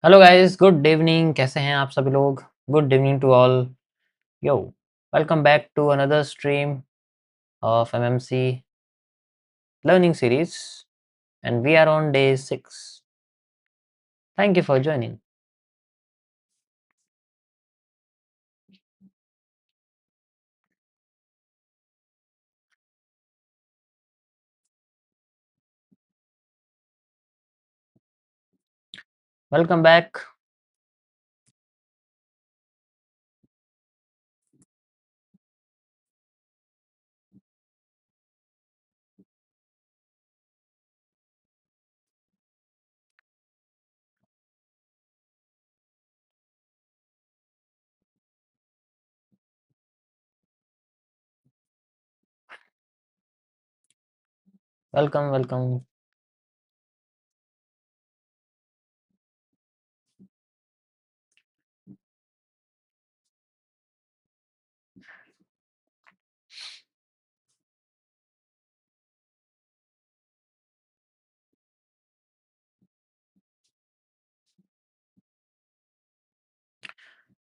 Hello guys, good evening. कैसे हैं आप सभी लोग? Good evening to all. Yo, welcome back to another stream of MMC learning series, and we are on day 6. Thank you for joining. Welcome back. Welcome.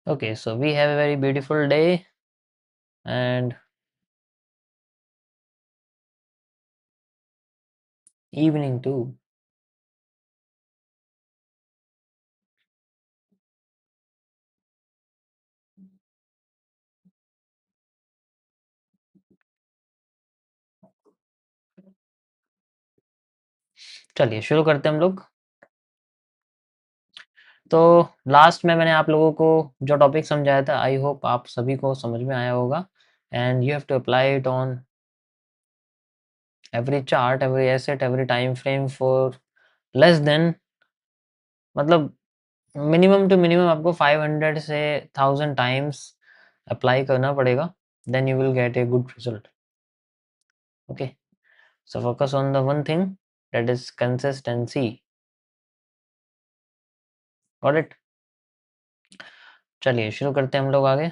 Okay, so we have a very beautiful day and evening too. चलिए शुरू करते हैं हम लोग। तो last में मैंने आप लोगों को जो टॉपिक समझाया था, आई होप आप सभी को समझ में आया होगा, and you have to apply it on every chart, every asset, every time frame for less than, मतलब मिनिमम टू मिनिमम आपको 500 से 1000 टाइम्स अप्लाई करना पड़ेगा, then you will get a good result. Okay, so focus on the one thing, that is consistency. Got it? चलिए शुरू करते हैं हम लोग आगे।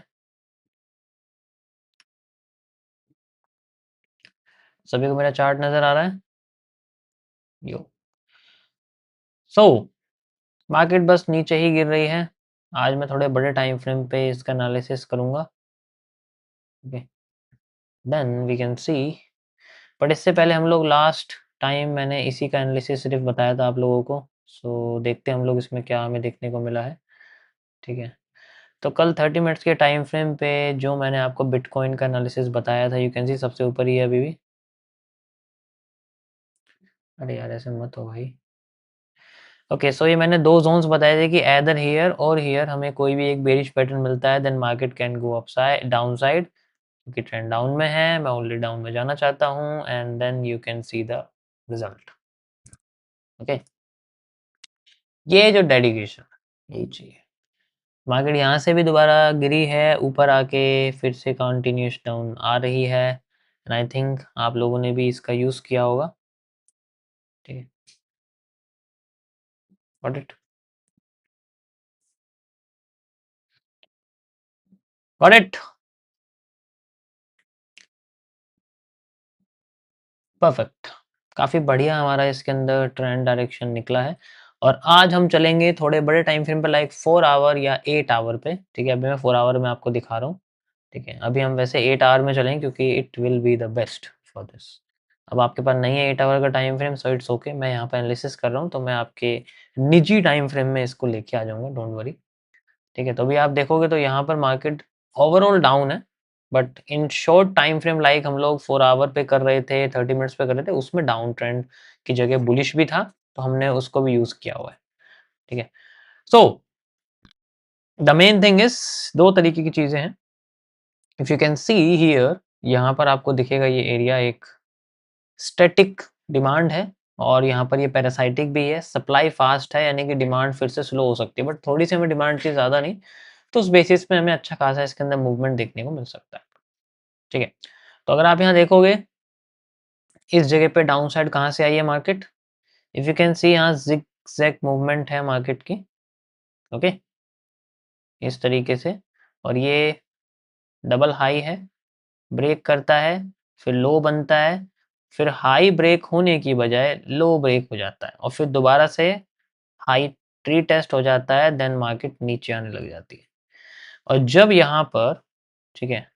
सभी को मेरा चार्ट नज़र आ रहा है? यो। सो मार्केट बस नीचे ही गिर रही है। आज मैं थोड़े बड़े टाइम फ्रेम पे इसका एनालिसिस करूँगा। Okay, then we can see. But इससे पहले हम लोग लास्ट टाइम मैंने इसी का एनालिसिस सिर्फ बताया था आप लोगों को। सो देखते हैं हम लोग इसमें क्या हमें देखने को मिला है। ठीक है, तो कल 30 मिनट्स के टाइम फ्रेम पे जो मैंने आपको बिटकॉइन का एनालिसिस बताया था, यू कैन सी सबसे ऊपर ही है अभी भी। अरे यार ऐसे मत हो भाई। ओके, सो ये मैंने दो जोन्स बताए थे कि एदर हियर और हियर हमें कोई भी एक बेरिश पैटर्न मिलता है, then market can go upside down side, क्योंकि ट्रेंड डाउन में है, मैं ओनली डाउन में जाना चाहता हूँ, and then you can see the result. Okay, ये जो डेडिकेशन यही चाहिए। मार्केट यहाँ से भी दोबारा गिरी है, ऊपर आके फिर से कंटिन्यूस डाउन आ रही है, एंड आई थिंक आप लोगों ने भी इसका यूज किया होगा। ठीक है, got it? Got it? Perfect. काफी बढ़िया हमारा इसके अंदर ट्रेंड डायरेक्शन निकला है, और आज हम चलेंगे थोड़े बड़े टाइम फ्रेम पे, लाइक 4 आवर या 8 आवर पे। ठीक है, अभी मैं 4 आवर में आपको दिखा रहा हूँ। ठीक है, अभी हम वैसे 8 आवर में चलेंगे क्योंकि it will be the best for this. अब आपके पास नहीं है 8 आवर का time frame, so it's okay, मैं यहाँ पे एनालिसिस कर रहा हूँ, तो मैं आपके निजी टाइम फ्रेम में इसको लेके आ जाऊंगा, डोंट वरी। ठीक है, तो अभी आप देखोगे तो यहाँ पर मार्केट ओवरऑल डाउन है, but in short time frame like हम लोग 4 आवर पे कर रहे थे, 30 मिनट्स पे कर रहे थे, उसमें डाउन ट्रेंड की जगह बुलिश भी था, तो हमने उसको भी यूज किया हुआ है। ठीक है, so the main thing is, दो तरीके की चीजें हैं। If you can see here, यहाँ पर आपको दिखेगा ये एरिया एक स्टैटिक डिमांड है, और यहाँ पर ये पैरासाइटिक भी है। सप्लाई फास्ट है, यानी कि डिमांड फिर से स्लो हो सकती है, बट थोड़ी सी हमें डिमांड चाहिए, ज़्यादा नहीं। तो उस बेसिस पे हमें अच्छा खासा इसके अंदर मूवमेंट देखने को मिल सकता है। ठीक है, तो अगर आप यहाँ देखोगे इस जगह पे डाउन साइड कहाँ से आई है मार्केट, इफ यू कैन सी यहाँ जिग जैग मूवमेंट है मार्केट की। ओके, इस तरीके से, और ये डबल हाई है, ब्रेक करता है, फिर लो बनता है, फिर हाई ब्रेक होने की बजाय लो ब्रेक हो जाता है, और फिर दोबारा से हाई ट्री टेस्ट हो जाता है, देन मार्केट नीचे आने लग जाती है। और जब यहाँ पर, ठीक है,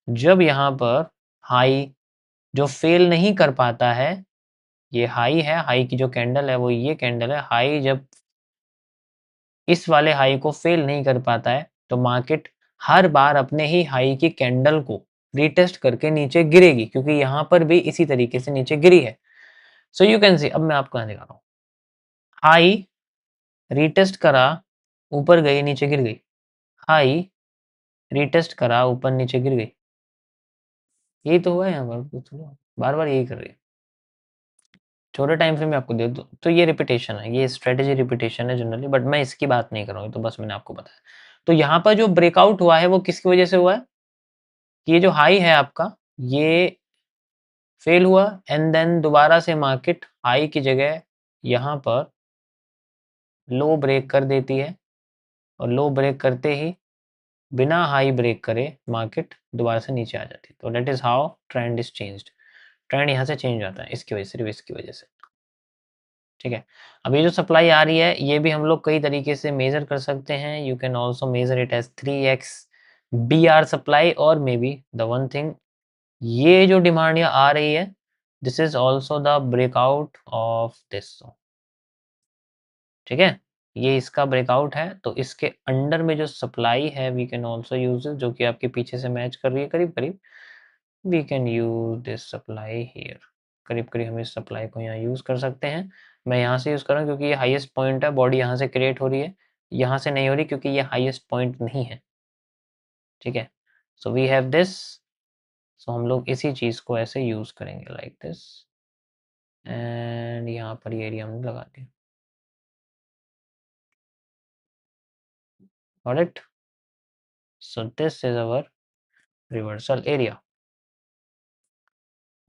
जब यहाँ पर हाई जो फेल नहीं कर पाता है, ये हाई है, हाई की जो कैंडल है वो ये कैंडल है, हाई जब इस वाले हाई को फेल नहीं कर पाता है, तो मार्केट हर बार अपने ही हाई की कैंडल को रीटेस्ट करके नीचे गिरेगी, क्योंकि यहाँ पर भी इसी तरीके से नीचे गिरी है। सो यू कैन सी, अब मैं आपको यहाँ दिखा रहा हूँ, हाई रीटेस्ट करा, ऊपर गई, नीचे गिर गई, हाई रीटेस्ट करा, ऊपर नीचे गिर गई। यही तो हुआ है यहाँ पर, बार बार यही कर रही है। छोटे टाइम फ्रेम में आपको दे दो तो ये रिपीटेशन है, ये स्ट्रेटेजी रिपीटेशन है जनरली, बट मैं इसकी बात नहीं कर रहा हूँ, तो बस मैंने आपको बताया। तो यहाँ पर जो ब्रेकआउट हुआ है वो किसकी वजह से हुआ है, ये जो हाई है आपका, ये फेल हुआ, एंड देन दोबारा से मार्केट हाई की जगह यहाँ पर लो ब्रेक कर देती है, और लो ब्रेक करते ही बिना हाई ब्रेक करे मार्केट दोबारा से नीचे आ जाती है। तो that is how trend is changed. Trend यहाँ से चेंज होता है इसकी वजह, सिर्फ इसकी वजह से। ठीक है, अब ये जो सप्लाई आ रही है, ये भी हम लोग कई तरीके से मेजर कर सकते हैं। You can also measure it as 3x BR supply, और may be the one thing, ये जो डिमांड यहाँ आ रही है, this is also the breakout of this. ठीक है, ये इसका ब्रेकआउट है, तो इसके अंडर में जो सप्लाई है वी कैन ऑल्सो यूज, जो कि आपके पीछे से मैच कर रही है करीब करीब, we can use this supply here. करीब करीब हम इस सप्लाई को यहाँ यूज कर सकते हैं। मैं यहाँ से यूज कर रहा हूँ क्योंकि ये हाईएस्ट पॉइंट है, बॉडी यहाँ से क्रिएट हो रही है, यहाँ से नहीं हो रही क्योंकि ये हाईएस्ट पॉइंट नहीं है। ठीक है, सो वी हैव दिस, सो हम लोग इसी चीज को ऐसे यूज करेंगे लाइक दिस, एंड यहाँ पर ये एरिया हमने लगा दिया। Got it? So this is our reversal area.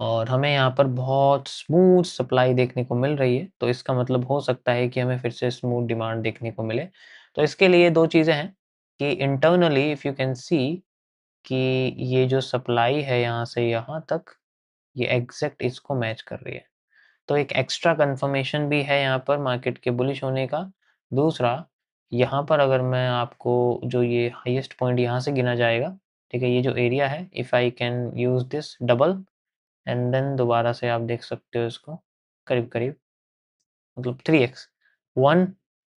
और हमें यहाँ पर बहुत स्मूथ सप्लाई देखने को मिल रही है, तो इसका मतलब हो सकता है कि हमें फिर से स्मूथ डिमांड देखने को मिले। तो इसके लिए 2 चीज़ें हैं कि इंटरनली इफ यू कैन सी कि ये जो सप्लाई है यहाँ से यहाँ तक, ये एग्ज़ैक्ट इसको मैच कर रही है। तो एक एक्स्ट्रा कन्फर्मेशन भी है यहाँ पर मार्केट के बुलिश होने का। दूसरा, यहाँ पर अगर मैं आपको जो ये हाईएस्ट पॉइंट यहाँ से गिना जाएगा, ठीक है? ये जो एरिया है, if I can use this double and then दोबारा से आप देख सकते हो इसको करीब-करीब, मतलब 3x 1,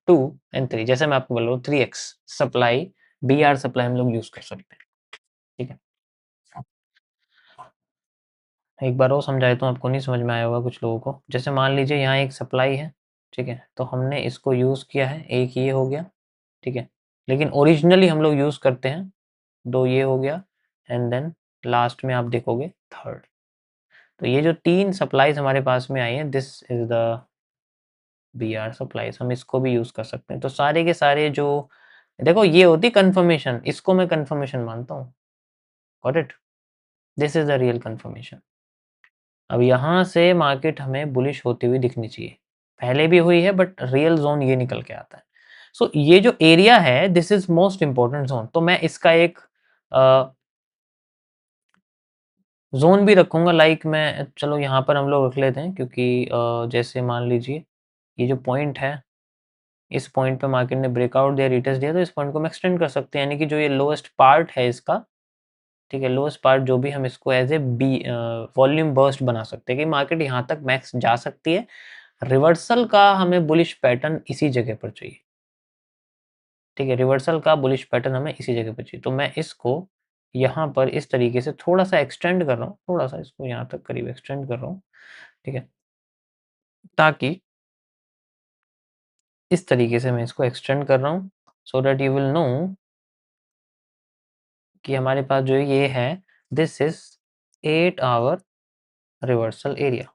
2 एंड 3, जैसे मैं आपको बोल रहा हूँ 3x सप्लाई, बीआर सप्लाई हम लोग यूज़ कर सकते हैं, ठीक है? एक बार और समझा देता हूँ, आपको नहीं समझ में आया होगा कुछ लोगों को। जैसे मान लीजिए यहाँ एक सप्लाई है, ठीक है? तो हमने इसको यूज़ किया है, एक ये हो गया, ठीक है? लेकिन ओरिजिनली हम लोग यूज़ करते हैं, 2 ये हो गया एंड देन लास्ट में आप देखोगे थर्ड। तो ये जो 3 सप्लाइज़ हमारे पास में आई हैं, this is the BR supplies, हम इसको भी यूज़ कर सकते हैं। तो सारे के सारे जो देखो ये होती कन्फर्मेशन, इसको मैं कन्फर्मेशन मानता हूँ। Got it? This is the real confirmation. अब यहाँ से मार्केट हमें बुलिश होती हुई दिखनी चाहिए। पहले भी हुई है बट रियल ज़ोन ये निकल के आता है। सो ये जो एरिया है this is most important zone, तो मैं इसका एक ज़ोन भी रखूँगा, लाइक मैं चलो यहाँ पर हम लोग रख लेते हैं क्योंकि जैसे मान लीजिए ये जो पॉइंट है, इस पॉइंट पे मार्केट ने ब्रेकआउट दिया, रिटेस्ट दिया, तो इस पॉइंट को हम एक्सटेंड कर सकते हैं, यानी कि जो ये लोएस्ट पार्ट है इसका, ठीक है, लोएस्ट पार्ट जो भी हम इसको एज़ ए वॉल्यूम बर्स्ट बना सकते हैं कि मार्केट यहाँ तक मैक्स जा सकती है। रिवर्सल का हमें बुलिश पैटर्न इसी जगह पर चाहिए, ठीक है? रिवर्सल का बुलिश पैटर्न हमें इसी जगह पर चाहिए। तो मैं इसको यहाँ पर इस तरीके से थोड़ा-सा एक्सटेंड कर रहा हूँ, थोड़ा-सा इसको यहाँ तक करीब एक्सटेंड कर रहा हूँ, ठीक है? ताकि इस तरीके से मैं इसको एक्सटेंड कर रहा हूँ, so that you will know कि हमारे पास जो ये है, this is 8 hour reversal area.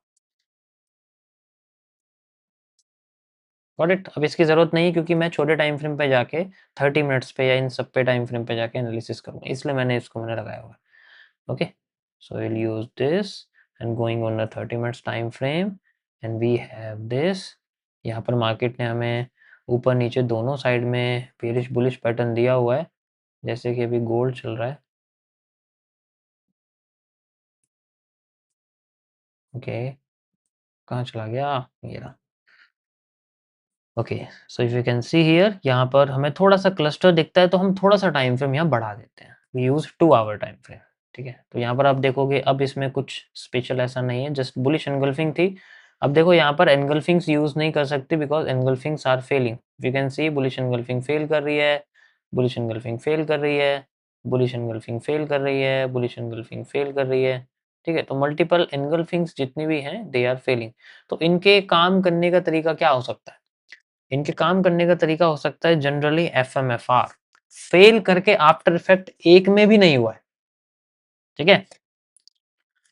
Got it? अब इसकी ज़रूरत नहीं क्योंकि मैं छोटे टाइम फ्रेम पे जाके 30 मिनट्स पे या इन सब पे टाइम फ्रेम पे जाके एनालिसिस करूँगा, इसलिए मैंने लगाया हुआ है। Okay, so we'll use this and going on a 30 minutes time frame and we have this। यहाँ पर मार्केट ने हमें ऊपर नीचे दोनों साइड में बेरिश बुलिश पैटर्न दिया हुआ है, जैसे कि अभी गोल्ड चल रहा है। ओके, कहाँ चला गया? ये रहा। Okay, so if you can see here, यहाँ पर हमें थोड़ा सा क्लस्टर दिखता है तो हम थोड़ा सा टाइम फ्रेम यहाँ बढ़ा देते हैं, we use 2 hour time frame, ठीक है? तो यहाँ पर आप देखोगे अब इसमें कुछ स्पेशल ऐसा नहीं है, जस्ट बुलिश एनगल्फिंग थी। अब देखो यहाँ पर एनगल्फिंग्स यूज नहीं कर सकते because engulfings are failing. You can see bullish engulfing fail कर रही है, बुलिश एनगल्फिंग फेल कर रही है, बुलिश एनगल्फिंग फेल कर रही है, बुलिश एनगल्फिंग फेल कर रही है, ठीक है? तो मल्टीपल एनगल्फिंग्स जितनी भी हैं दे आर फेलिंग। तो इनके काम करने का तरीका क्या हो सकता है? इनके काम करने का तरीका हो सकता है जनरली एफएमएफआर। फेल करके आफ्टर इफेक्ट एक में भी नहीं हुआ है, ठीक है?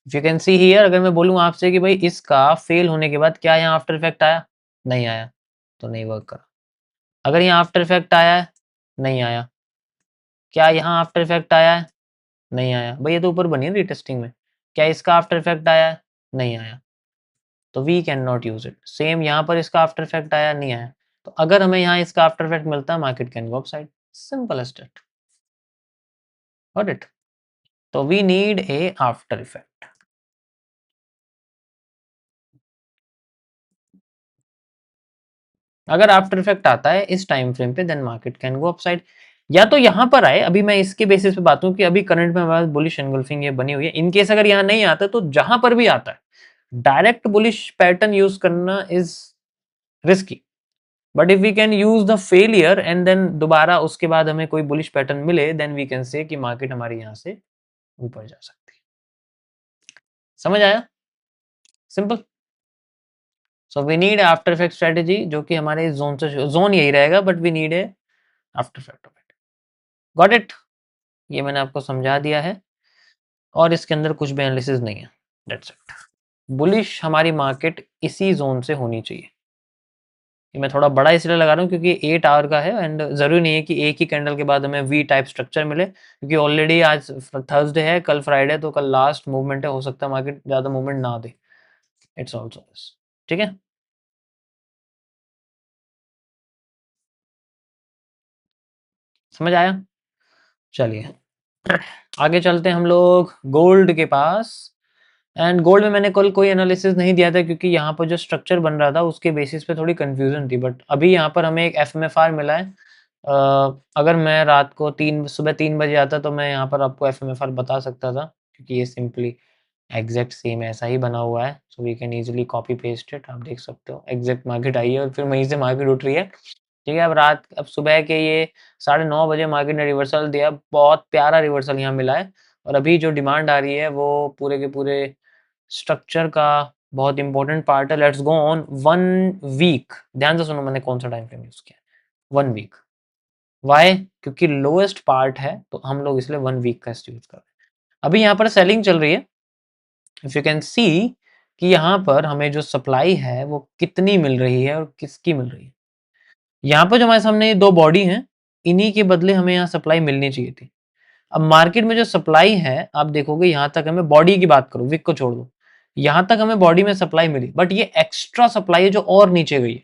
If you can see here, अगर मैं बोलूं आपसे कि भाई इसका फेल होने के बाद क्या यहाँ आफ्टर इफेक्ट आया, नहीं आया, तो नहीं वर्क करा। अगर यहाँ आफ्टर इफेक्ट आया है, नहीं आया, क्या यहाँ आफ्टर इफेक्ट आया है, नहीं आया, भाई ये तो ऊपर बनी है रीटेस्टिंग में, क्या इसका आफ्टर इफेक्ट आया है, नहीं आया, तो we can not use it. Same यहाँ पर इसका आफ्टर इफेक्ट आया, नहीं आया, तो अगर हमें यहाँ इसका आफ्टर इफेक्ट मिलता है market can go upside, simple as that. Got it? तो we need a after effect. अगर आफ्टर इफेक्ट आता है इस टाइम फ्रेम पे then market can go upside, या तो यहां पर आए। अभी मैं इसके बेसिस पे बात करूं कि अभी करंट में हमारे बुलिश एनगल्फिंग ये बनी हुई है, इन केस अगर यहां नहीं आता तो जहां पर भी आता है डायरेक्ट बुलिश पैटर्न यूज करना is risky. But if we can use the failure and then दोबारा उसके बाद हमें कोई बुलिश पैटर्न मिले, देन वी कैन से कि मार्केट हमारी यहां से ऊपर जा सकती है। समझ आया? Simple. So we need after effect strategy, जो कि हमारे जोन से, जोन यही रहेगा but we need a after effect of it. Got it? ये मैंने आपको समझा दिया है और इसके अंदर कुछ भी एनालिसिस नहीं है, दैट्स इट। बुलिश हमारी मार्केट इसी जोन से होनी चाहिए, ये मैं थोड़ा बड़ा इसलिए लगा रहा हूँ क्योंकि 8 आवर का है एंड ज़रूरी नहीं है कि एक ही कैंडल के बाद हमें वी टाइप स्ट्रक्चर मिले, क्योंकि ऑलरेडी आज थर्सडे है, कल फ्राइडे, तो कल लास्ट मूवमेंट है, हो सकता है मार्केट ज़्यादा मूवमेंट ना दे। It's also this. ठीक है, समझ आया? चलिए आगे चलते हैं हम लोग गोल्ड के पास। एंड गोल्ड में मैंने कल कोई एनालिसिस नहीं दिया था क्योंकि यहाँ पर जो स्ट्रक्चर बन रहा था उसके बेसिस पे थोड़ी कंफ्यूजन थी, बट अभी यहाँ पर हमें एक एफएमएफआर मिला है। अगर मैं रात को सुबह 3 बजे आता तो मैं यहाँ पर आपको एफएमएफआर बता सकता था, क्योंकि ये सिंपली एग्जैक्ट सेम ऐसा ही बना हुआ है, so we can easily copy paste it. आप देख सकते हो एग्जैक्ट मार्केट आई है और फिर वहीं से मार्केट उठ रही है। ठीक है, अब सुबह के ये 9:30 बजे मार्केट ने रिवर्सल दिया, बहुत प्यारा रिवर्सल यहाँ मिला है। और अभी जो डिमांड आ रही है वो पूरे के पूरे स्ट्रक्चर का बहुत इंपॉर्टेंट पार्ट है। Let's go on 1 week. ध्यान से सुनो मैंने कौन सा टाइम फ्रेम यूज किया है, 1 वीक। वाई? क्योंकि लोएस्ट पार्ट है तो हम लोग इसलिए 1 वीक का यूज कर रहे हैं। अभी यहाँ पर सेलिंग चल रही है। इफ यू कैन सी कि यहाँ पर हमें जो सप्लाई है वो कितनी मिल रही है और किसकी मिल रही है। यहाँ पर जो हमारे सामने दो बॉडी हैं, इन्हीं के बदले हमें यहाँ सप्लाई मिलनी चाहिए थी। अब मार्केट में जो सप्लाई है आप देखोगे, यहाँ तक हमें बॉडी की बात करो, विक को छोड़ दो, यहाँ तक हमें बॉडी में सप्लाई मिली, बट ये एक्स्ट्रा सप्लाई है जो और नीचे गई है।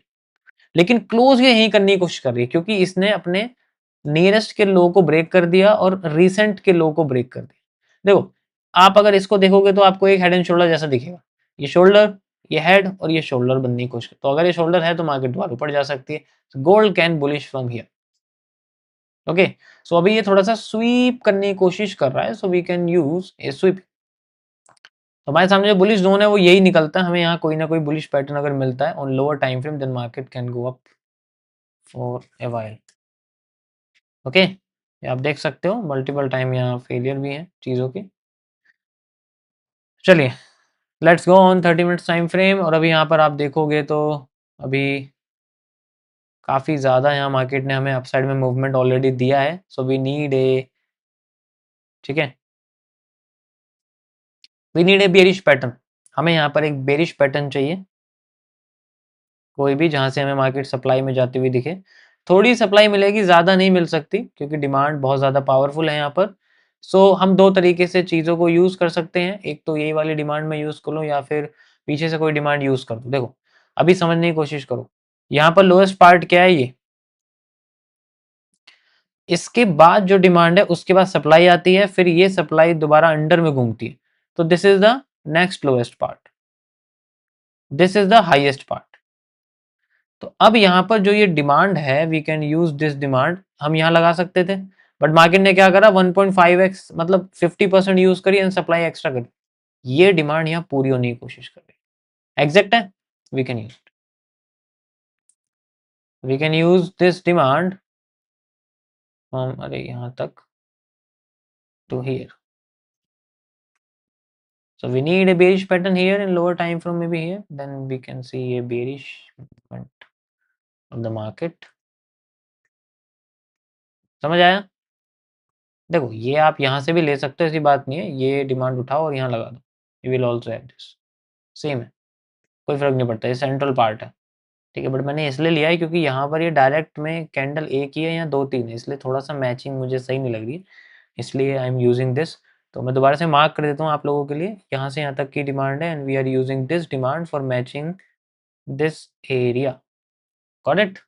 लेकिन क्लोज ये यही करने की कोशिश कर रही है क्योंकि इसने अपने नियरेस्ट के लो को ब्रेक कर दिया और रिसेंट के लो को ब्रेक कर दिया। देखो, आप अगर इसको देखोगे तो आपको एक हेड एंड शोल्डर जैसा दिखेगा। ये शोल्डर, ये हेड और ये शोल्डर बनने की कोशिश, तो अगर ये शोल्डर है तो मार्केट दोबारा ऊपर जा सकती है। Gold can bullish from here. Okay, so अभी ये थोड़ा सा स्वीप करने की कोशिश कर रहा है, so we can use a sweep. तो हमारे सामने जो बुलिश जोन है वो यही निकलता है, हमें यहाँ कोई ना कोई बुलिश पैटर्न अगर मिलता है on lower time frame, then market can go up for a while. Okay, आप देख सकते हो मल्टीपल टाइम यहाँ फेलियर भी है चीज़ों की। चलिए let's go on 30 minutes time frame. और अभी यहाँ पर आप देखोगे तो अभी काफ़ी ज़्यादा यहाँ मार्केट ने हमें अपसाइड में मूवमेंट ऑलरेडी दिया है, सो वी नीड ए, ठीक है, we need a bearish pattern. हमें यहाँ पर एक बेरिश पैटर्न चाहिए, कोई भी जहाँ से हमें मार्केट सप्लाई में जाती हुई दिखे। थोड़ी सप्लाई मिलेगी, ज़्यादा नहीं मिल सकती क्योंकि डिमांड बहुत ज़्यादा पावरफुल है यहाँ पर। सो हम दो तरीके से चीज़ों को यूज़ कर सकते हैं, एक तो यही वाली डिमांड में यूज़ कर लूँ या फिर पीछे से कोई डिमांड यूज़ कर दूँ। देखो अभी समझने की कोशिश करो, यहाँ पर लोएस्ट पार्ट क्या है, ये, इसके बाद जो डिमांड है उसके बाद सप्लाई आती है, फिर ये सप्लाई दोबारा अंडर में घूमती है, तो this is the next lowest part, this is the highest part. तो अब यहाँ पर जो ये डिमांड है, we can use this demand, हम यहाँ लगा सकते थे, बट मार्केट ने क्या करा, 1.5x मतलब 50% यूज करी एंड सप्लाई एक्स्ट्रा करी। ये डिमांड यहाँ पूरी होने की कोशिश कर रही है, एग्जैक्ट है, we can use, we can use this demand from, अरे यहाँ तक to here. So we need a bearish pattern here in lower time frame maybe here, then we can see a bearish movement of the market। समझ आया? देखो ये आप यहाँ से भी ले सकते हो, ऐसी बात नहीं है, ये डिमांड उठाओ और यहाँ लगा दो, you will also have this, same है, कोई फर्क नहीं पड़ता, ये सेंट्रल पार्ट है। ठीक है, बट मैंने इसलिए लिया है क्योंकि यहाँ पर ये डायरेक्ट में कैंडल एक ही है या दो तीन है, इसलिए थोड़ा सा मैचिंग मुझे सही नहीं लग रही है, इसलिए आई एम यूजिंग दिस। तो मैं दोबारा से मार्क कर देता हूँ आप लोगों के लिए, यहाँ से यहाँ तक की डिमांड है and we are using this demand for matching this area. Got it?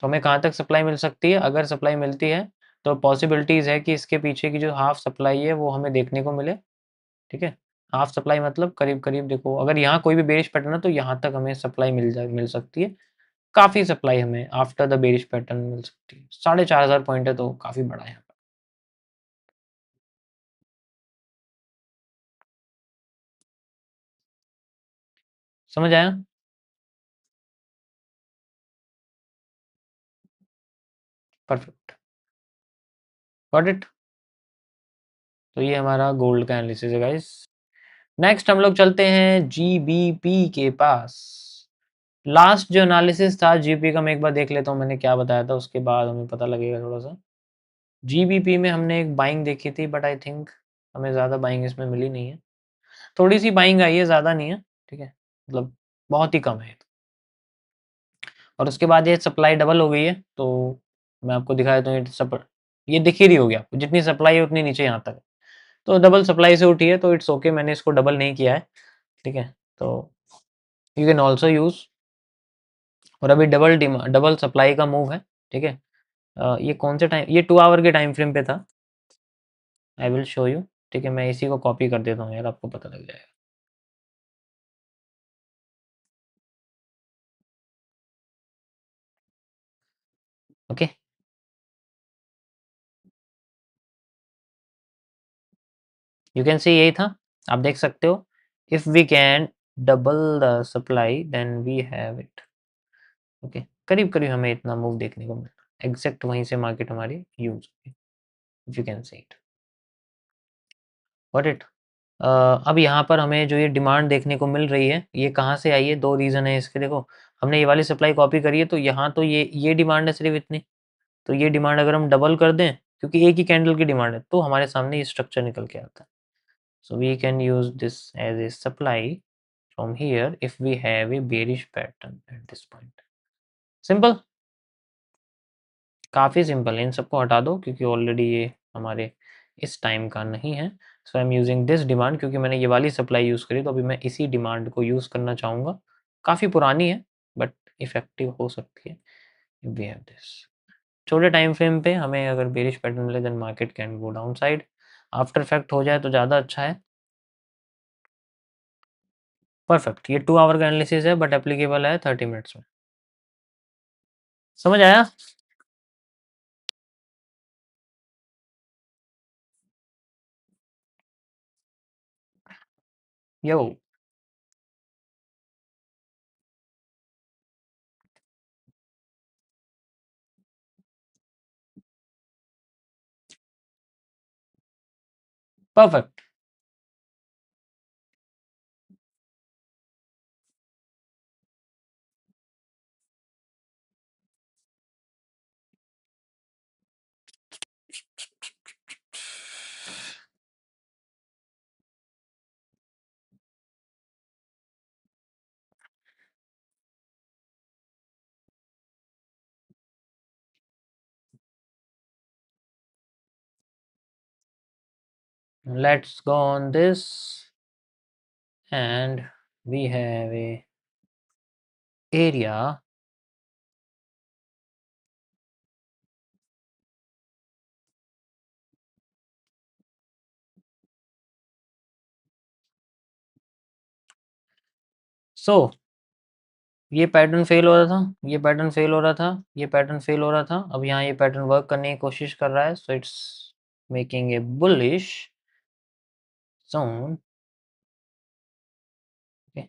तो हमें कहाँ तक सप्लाई मिल सकती है, अगर सप्लाई मिलती है तो पॉसिबिलिटीज़ है कि इसके पीछे की जो हाफ सप्लाई है वो हमें देखने को मिले। ठीक है, हाफ सप्लाई मतलब करीब करीब, देखो अगर यहाँ कोई भी बेरिश पैटर्न है तो यहाँ तक हमें सप्लाई मिल सकती है, काफ़ी सप्लाई हमें आफ्टर द बेरिश पैटर्न मिल सकती है। 4,500 पॉइंट है तो काफ़ी बड़ा है यहाँ पर। समझ आया? Perfect, got it. तो ये हमारा गोल्ड का एनालिसिस है गाइस। नेक्स्ट हम लोग चलते हैं जीबीपी के पास। लास्ट जो एनालिसिस था जीबीपी का मैं एक बार देख लेता हूँ मैंने क्या बताया था, उसके बाद हमें पता लगेगा थोड़ा सा। जीबीपी में हमने एक बाइंग देखी थी, बट आई थिंक हमें ज़्यादा बाइंग इसमें मिली नहीं है, थोड़ी सी बाइंग आई है, ज़्यादा नहीं है। ठीक है, मतलब बहुत ही कम है। और उसके बाद ये सप्लाई डबल हो गई है, तो मैं आपको दिखा देता हूँ। ये दिख ही रही होगी आपको, जितनी सप्लाई है उतनी नीचे यहाँ तक है। तो डबल सप्लाई से उठी है, तो इट्स ओके, मैंने इसको डबल नहीं किया है, ठीक है। तो यू कैन ऑल्सो यूज़। और अभी डबल सप्लाई का मूव है, ठीक है। ये कौन से टाइम, ये 2 आवर के टाइम फ्रेम पे था। आई विल शो यू, ठीक है। मैं इसी को कॉपी कर देता हूँ यार, आपको पता लग जाएगा। ओके, यू कैन सी, यही था, आप देख सकते हो। If we can double the supply then we have it. Okay, करीब करीब हमें इतना मूव देखने को मिलता है, एग्जैक्ट वहीं से मार्केट हमारी यूज होगी, if you can see it, got it. अब यहाँ पर हमें जो ये डिमांड देखने को मिल रही है, ये कहाँ से आई है? दो रीज़न है इसके, देखो। हमने ये वाली सप्लाई कॉपी करी है, तो यहाँ तो ये डिमांड है सिर्फ इतनी। तो ये डिमांड अगर हम डबल कर दें, क्योंकि एक ही कैंडल की डिमांड है, तो हमारे सामने ये स्ट्रक्चर निकल के आता है। So we can use this as a supply from here if we have a bearish pattern at this point. Simple, काफ़ी सिंपल है। इन सबको हटा दो, क्योंकि ऑलरेडी ये हमारे इस टाइम का नहीं है। So I am using this demand, क्योंकि मैंने ये वाली सप्लाई यूज़ करी, तो अभी मैं इसी डिमांड को यूज़ करना चाहूँगा। काफ़ी पुरानी है, बट इफेक्टिव हो सकती है। We have this. छोटे टाइम फ्रेम पे हमें अगर बेरिश पैटर्न मिले, then market can go down side. After effect हो जाए तो ज़्यादा अच्छा है। परफेक्ट, ये 2 आवर का एनालिसिस है, बट एप्लीकेबल है 30 मिनट्स में। समझ आया? यो, perfect. Let's go on this, and we have a area. So ये पैटर्न फेल हो रहा था, ये पैटर्न फेल हो रहा था, ये पैटर्न फेल हो रहा था। अब यहाँ ये पैटर्न वर्क करने की कोशिश कर रहा है, so it's making a bullish zone। Okay,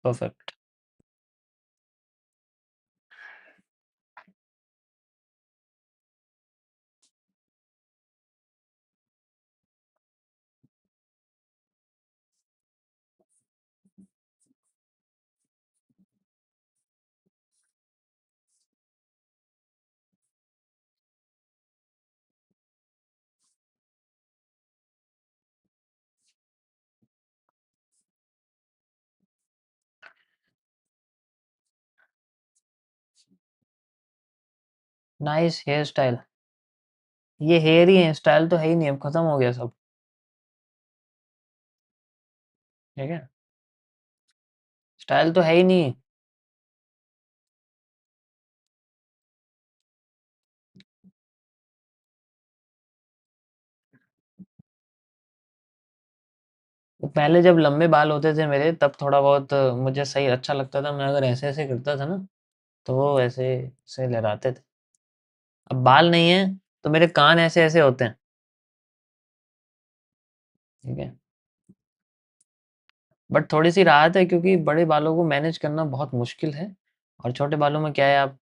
perfect. Nice hair style. ये हेयर ही है, स्टाइल तो है ही नहीं, अब खत्म हो गया सब, ठीक है। स्टाइल तो है ही नहीं। तो पहले जब लंबे बाल होते थे मेरे, तब थोड़ा बहुत मुझे सही अच्छा लगता था। मैं अगर ऐसे ऐसे करता था ना, तो वो ऐसे ऐसे लहराते थे। अब बाल नहीं है, तो मेरे कान ऐसे ऐसे होते हैं, ठीक है। बट थोड़ी सी राहत है, क्योंकि बड़े बालों को मैनेज करना बहुत मुश्किल है, और छोटे बालों में क्या है, आप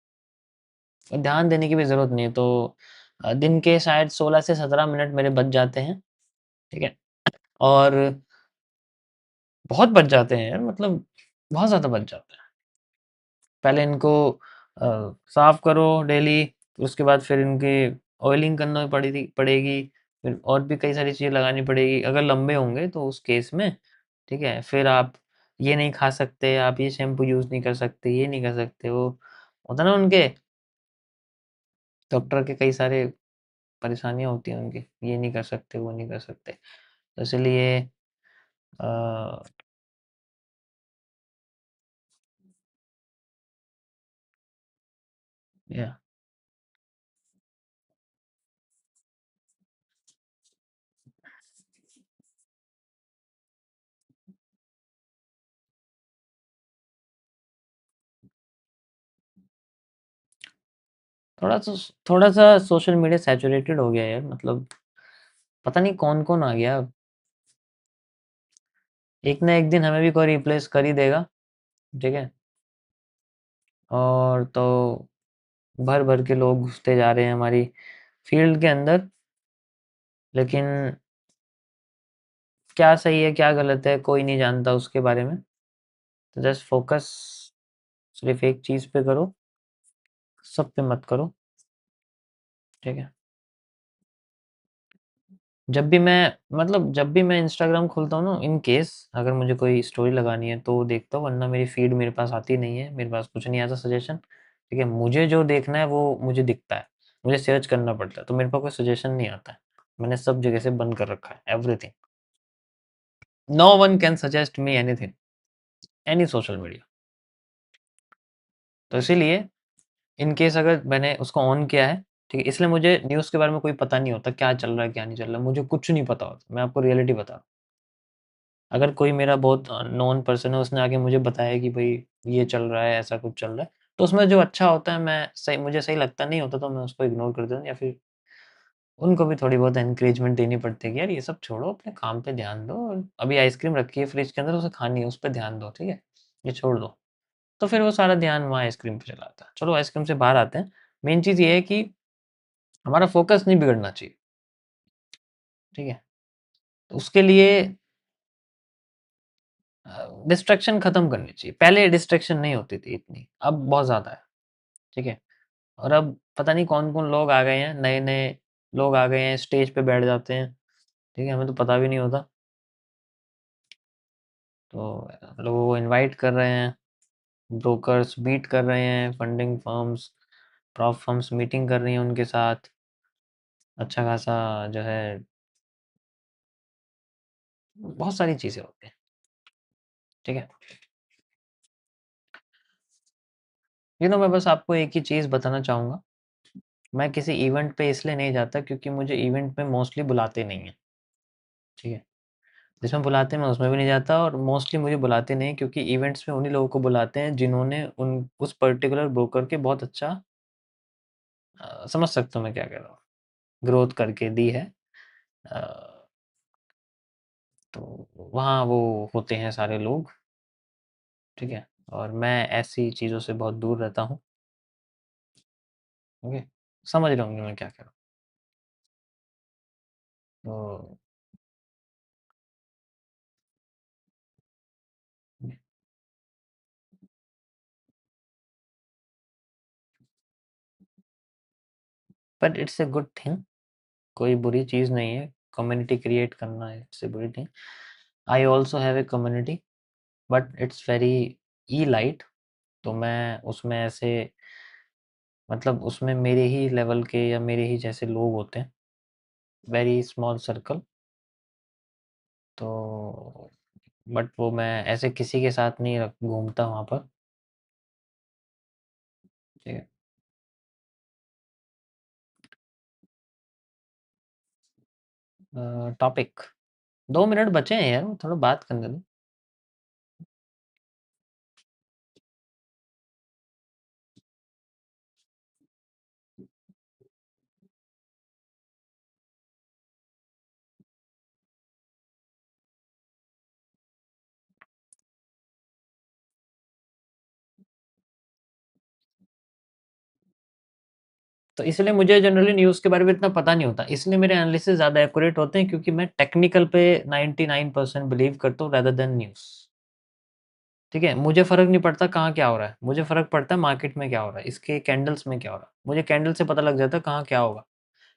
ध्यान देने की भी ज़रूरत नहीं है। तो दिन के शायद 16 से 17 मिनट मेरे बच जाते हैं, ठीक है। और बहुत बच जाते हैं यार, मतलब बहुत ज़्यादा बच जाते हैं। पहले इनको साफ करो डेली, उसके बाद फिर इनके ऑयलिंग करना पड़ेगी, फिर और भी कई सारी चीज़ें लगानी पड़ेगी अगर लंबे होंगे तो उस केस में, ठीक है? फिर आप ये नहीं खा सकते, आप ये शैम्पू यूज़ नहीं कर सकते, ये नहीं कर सकते, वो होता है ना उनके डॉक्टर के कई सारे परेशानियाँ होती हैं उनकी, ये नहीं कर सकते, वो नहीं कर सकते। तो इसलिए अ, या थोड़ा-सा थोड़ा-सा सोशल मीडिया सैचुरेटेड हो गया है यार, मतलब पता नहीं कौन-कौन आ गया अब। एक ना एक दिन हमें भी कोई रिप्लेस कर ही देगा, ठीक है? और तो भर-भर के लोग घुसते जा रहे हैं हमारी फ़ील्ड के अंदर, लेकिन क्या सही है, क्या गलत है, कोई नहीं जानता उसके बारे में। तो जस्ट फ़ोकस सिर्फ़ एक चीज़ पे करो, सब पे मत करो, ठीक है? जब भी मैं इंस्टाग्राम खोलता हूँ ना, इन केस अगर मुझे कोई स्टोरी लगानी है तो देखता हूँ, वरना मेरी फ़ीड मेरे पास आती नहीं है, मेरे पास कुछ नहीं आता सजेशन, ठीक है? मुझे जो देखना है वो मुझे दिखता है, मुझे सर्च करना पड़ता है, तो मेरे पास कोई सजेशन नहीं आता है। मैंने सब जगह से बंद कर रखा है, everything. No one can suggest me anything, any social media. तो इसीलिए इन केस अगर मैंने उसको ऑन किया है, ठीक है? इसलिए मुझे न्यूज़ के बारे में कोई पता नहीं होता, क्या चल रहा है, क्या नहीं चल रहा है, मुझे कुछ नहीं पता होता। मैं आपको रियलिटी बता रहा हूँ। अगर कोई मेरा बहुत नोन पर्सन है, उसने आके मुझे बताया कि भई ये चल रहा है, ऐसा कुछ चल रहा है, तो उसमें जो अच्छा होता है मैं सही मुझे सही लगता नहीं होता तो मैं उसको इग्नोर कर देता हूँ, या फिर उनको भी थोड़ी बहुत एनकरेजमेंट देनी पड़ती है कि यार ये सब छोड़ो, अपने काम पे ध्यान दो। अभी आइसक्रीम रखी है फ्रिज के अंदर, उसे खानी है, उस पे ध्यान दो, ठीक है? ये छोड़ दो। तो फिर वो सारा ध्यान वहाँ आइसक्रीम पे चला जाता है। चलो आइसक्रीम से बाहर आते हैं। मेन चीज़ ये है कि हमारा फ़ोकस नहीं बिगड़ना चाहिए, ठीक है? तो उसके लिए डिस्ट्रैक्शन खत्म करनी चाहिए। पहले डिस्ट्रैक्शन नहीं होती थी इतनी, अब बहुत ज़्यादा है, ठीक है? और अब पता नहीं कौन-कौन लोग आ गए हैं, नए-नए लोग आ गए हैं, स्टेज पे बैठ जाते हैं, ठीक है? हमें तो पता भी नहीं होता। तो लोगों को इनवाइट कर रहे हैं, ब्रोकर्स मीट कर रहे हैं, funding firms, prop firms meeting कर रही हैं उनके साथ, अच्छा खासा जो है बहुत सारी चीज़ें होती हैं, ठीक है? मैं बस आपको एक ही चीज़ बताना चाहूँगा, मैं किसी इवेंट पे इसलिए नहीं जाता क्योंकि मुझे इवेंट में मोस्टली बुलाते नहीं हैं, ठीक है? जिसमें बुलाते हैं मैं उसमें भी नहीं जाता, और मोस्टली मुझे बुलाते नहीं हैं क्योंकि इवेंट्स में उन्हीं लोगों को बुलाते हैं जिन्होंने उन उस पर्टिकुलर ब्रोकर के बहुत अच्छा समझ सकते हो मैं क्या कह रहा हूँ, ग्रोथ करके दी है। अ, तो वहाँ वो होते हैं सारे लोग, ठीक है? और मैं ऐसी चीज़ों से बहुत दूर रहता हूँ, ओके? समझ रहे होंगे मैं क्या कह रहा हूँ। तो but it's a good thing, कोई बुरी चीज़ नहीं है, कम्युनिटी क्रिएट करना है, इट्स अ बुरी thing. I also have a community but it's very light, तो मैं उसमें ऐसे मतलब उसमें मेरे ही लेवल के या मेरे ही जैसे लोग होते हैं, वेरी स्मॉल सर्कल। तो बट वो मैं ऐसे किसी के साथ नहीं घूमता वहाँ पर, ठीक है? टॉपिक 2 मिनट बचे हैं यार, थोड़ा बात करने दो। तो इसलिए मुझे जनरली न्यूज़ के बारे में इतना पता नहीं होता, इसलिए मेरे एनालिसिस ज़्यादा एक्यूरेट होते हैं क्योंकि मैं टेक्निकल पे 99% बिलीव करता हूँ रेदर देन न्यूज़। ठीक है? मुझे फ़र्क नहीं पड़ता कहाँ क्या हो रहा है, मुझे फ़र्क पड़ता है मार्केट में क्या हो रहा है, इसके कैंडल्स में क्या हो रहा है। मुझे कैंडल से पता लग जाता है कहाँ क्या होगा।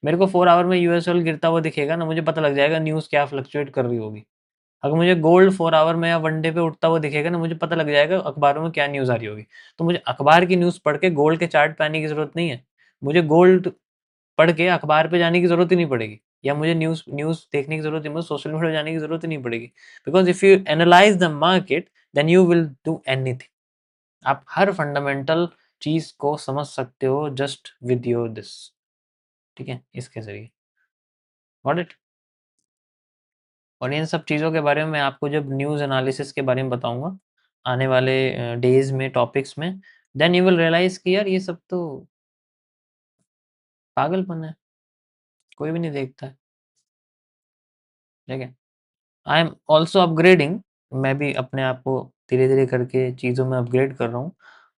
मेरे को 4 आवर में यूएस ऑयल गिरता हुआ दिखेगा ना, मुझे पता लग जाएगा न्यूज़ क्या फ्लक्चुएट कर रही होगी। अगर मुझे गोल्ड 4 आवर में या 1 डे पे उठता हुआ दिखेगा ना, मुझे पता लग जाएगा अखबारों में क्या न्यूज़ आ रही होगी। तो मुझे अखबार की न्यूज़ पढ़ के गोल्ड के चार्ट पे आने की ज़रूरत नहीं है। मुझे गोल्ड पढ़ के अखबार पे जाने की ज़रूरत ही नहीं पड़ेगी, या मुझे न्यूज़ न्यूज़ देखने की ज़रूरत नहीं, मुझे सोशल मीडिया जाने की ज़रूरत ही नहीं पड़ेगी। Because if you analyse the market then you will do anything. आप हर फंडामेंटल चीज़ को समझ सकते हो जस्ट विद योर दिस, ठीक है? इसके ज़रिए। Got it? और इन सब चीज़ों के बारे में मैं आपको जब न्यूज़ एनालिसिस के बारे में बताऊँगा, आने वाले डेज़ में, टॉपिक्स में, देन यू विल रियलाइज़ कि यार ये सब तो पागलपन है, कोई भी नहीं देखता है, ठीक है? आई एम ऑल्सो अपग्रेडिंग, मैं भी अपने आप को धीरे-धीरे करके चीज़ों में अपग्रेड कर रहा हूँ।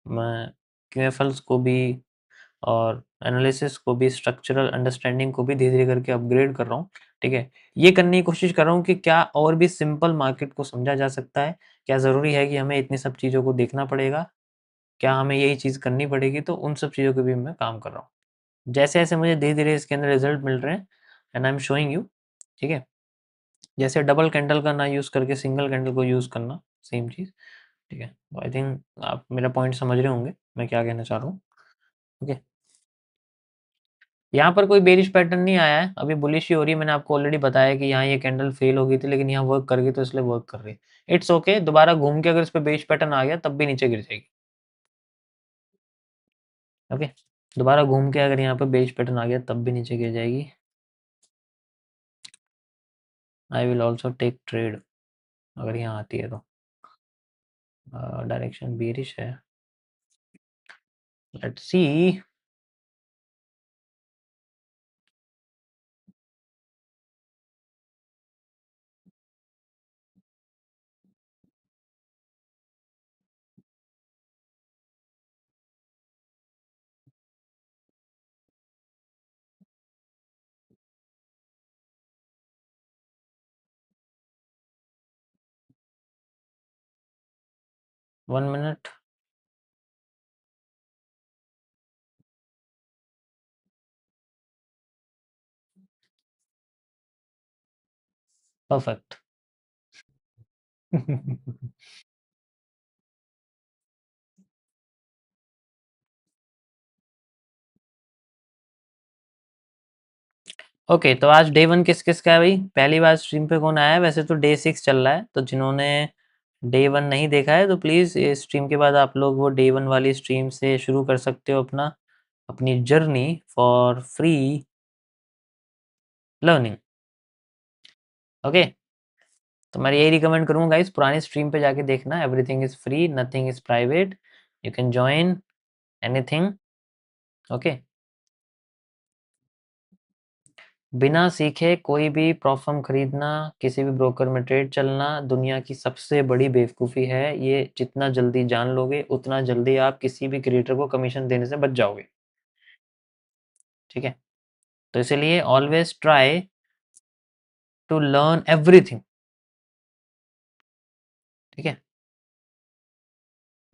मैं क्यूएफएल्स को भी और एनालिसिस को भी, स्ट्रक्चरल अंडरस्टैंडिंग को भी धीरे-धीरे करके अपग्रेड कर रहा हूँ, ठीक है? ये करने की कोशिश कर रहा हूँ कि क्या और भी सिंपल मार्केट को समझा जा सकता है? क्या ज़रूरी है कि हमें इतनी सब चीज़ों को देखना पड़ेगा? क्या हमें यही चीज़ करनी पड़ेगी? तो उन सब चीज़ों पे भी मैं काम कर रहा हूँ। जैसे-जैसे मुझे धीरे-धीरे इसके अंदर रिज़ल्ट मिल रहे हैं and I am showing you, ठीक है? जैसे डबल कैंडल का ना यूज़ करके सिंगल कैंडल को यूज़ करना, सेम चीज़, ठीक है? तो आई थिंक आप मेरा पॉइंट समझ रहे होंगे, मैं क्या कहना चाह रहा हूँ, ओके? यहाँ पर कोई बेरिश पैटर्न नहीं आया है, अभी बुलिश ही हो रही है। मैंने आपको ऑलरेडी बताया कि यहाँ ये कैंडल फेल हो गई थी, लेकिन यहाँ वर्क कर गई तो इसलिए वर्क कर रही है। इट्स ओके, दोबारा घूम के अगर इस पे बेरिश पैटर्न आ गया तब भी नीचे गिर जाएगी, ओके? दोबारा घूम के अगर यहाँ पे बेरिश पैटर्न आ गया तब भी नीचे गिर जाएगी। I will also take trade अगर यहाँ आती है तो। डायरेक्शन बेरिश है, let's see. 1 minute. Perfect. Okay, तो आज डे 1 किस-किस का है भाई? पहली बार स्ट्रीम पे कौन आया है? वैसे तो डे 6 चल रहा है, तो जिन्होंने डे 1 नहीं देखा है तो प्लीज़ इस स्ट्रीम के बाद आप लोग वो डे 1 वाली स्ट्रीम से शुरू कर सकते हो अपनी journey for free learning, okay? तो मैं यही रिकमेंड करूँगा गाइस, पुरानी स्ट्रीम पे जाके देखना, everything is free, nothing is private, you can join anything, okay? बिना सीखे कोई भी प्रोफ़र्म खरीदना, किसी भी ब्रोकर में ट्रेड चलना दुनिया की सबसे बड़ी बेवकूफ़ी है। ये जितना जल्दी जान लोगे, उतना जल्दी आप किसी भी क्रिएटर को कमीशन देने से बच जाओगे, ठीक है? तो इसीलिए always try to learn everything, ठीक है?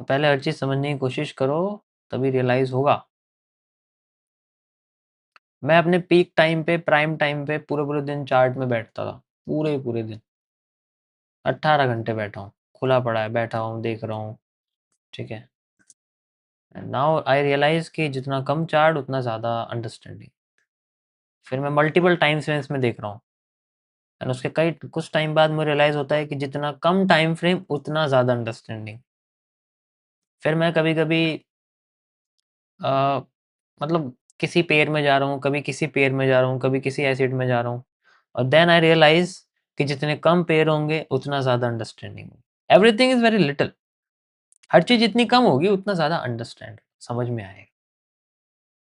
तो पहले हर चीज़ समझने की कोशिश करो, तभी रियलाइज़ होगा। मैं अपने पीक टाइम पे, प्राइम टाइम पे पूरे-पूरे दिन चार्ट में बैठता था, पूरे-पूरे दिन। 18 घंटे बैठा हूँ, खुला पड़ा है, बैठा हूँ, देख रहा हूँ, ठीक है? एंड नाउ आई रियलाइज़ कि जितना कम चार्ट उतना ज़्यादा अंडरस्टैंडिंग। फिर मैं मल्टीपल टाइम फ्रेम्स में देख रहा हूँ एंड उसके कई कुछ टाइम बाद मुझे रियलाइज़ होता है कि जितना कम टाइम फ्रेम उतना ज़्यादा अंडरस्टैंडिंग। फिर मैं कभी-कभी अ, मतलब किसी पेयर में जा रहा हूँ, कभी किसी पेयर में जा रहा हूँ, कभी किसी एसिड में जा रहा हूँ और देन आई रियलाइज़ कि जितने कम पेयर होंगे उतना ज़्यादा अंडरस्टैंडिंग होगी। एवरीथिंग इज़ वेरी लिटिल, हर चीज़ जितनी कम होगी उतना ज़्यादा अंडरस्टैंड समझ में आएगा,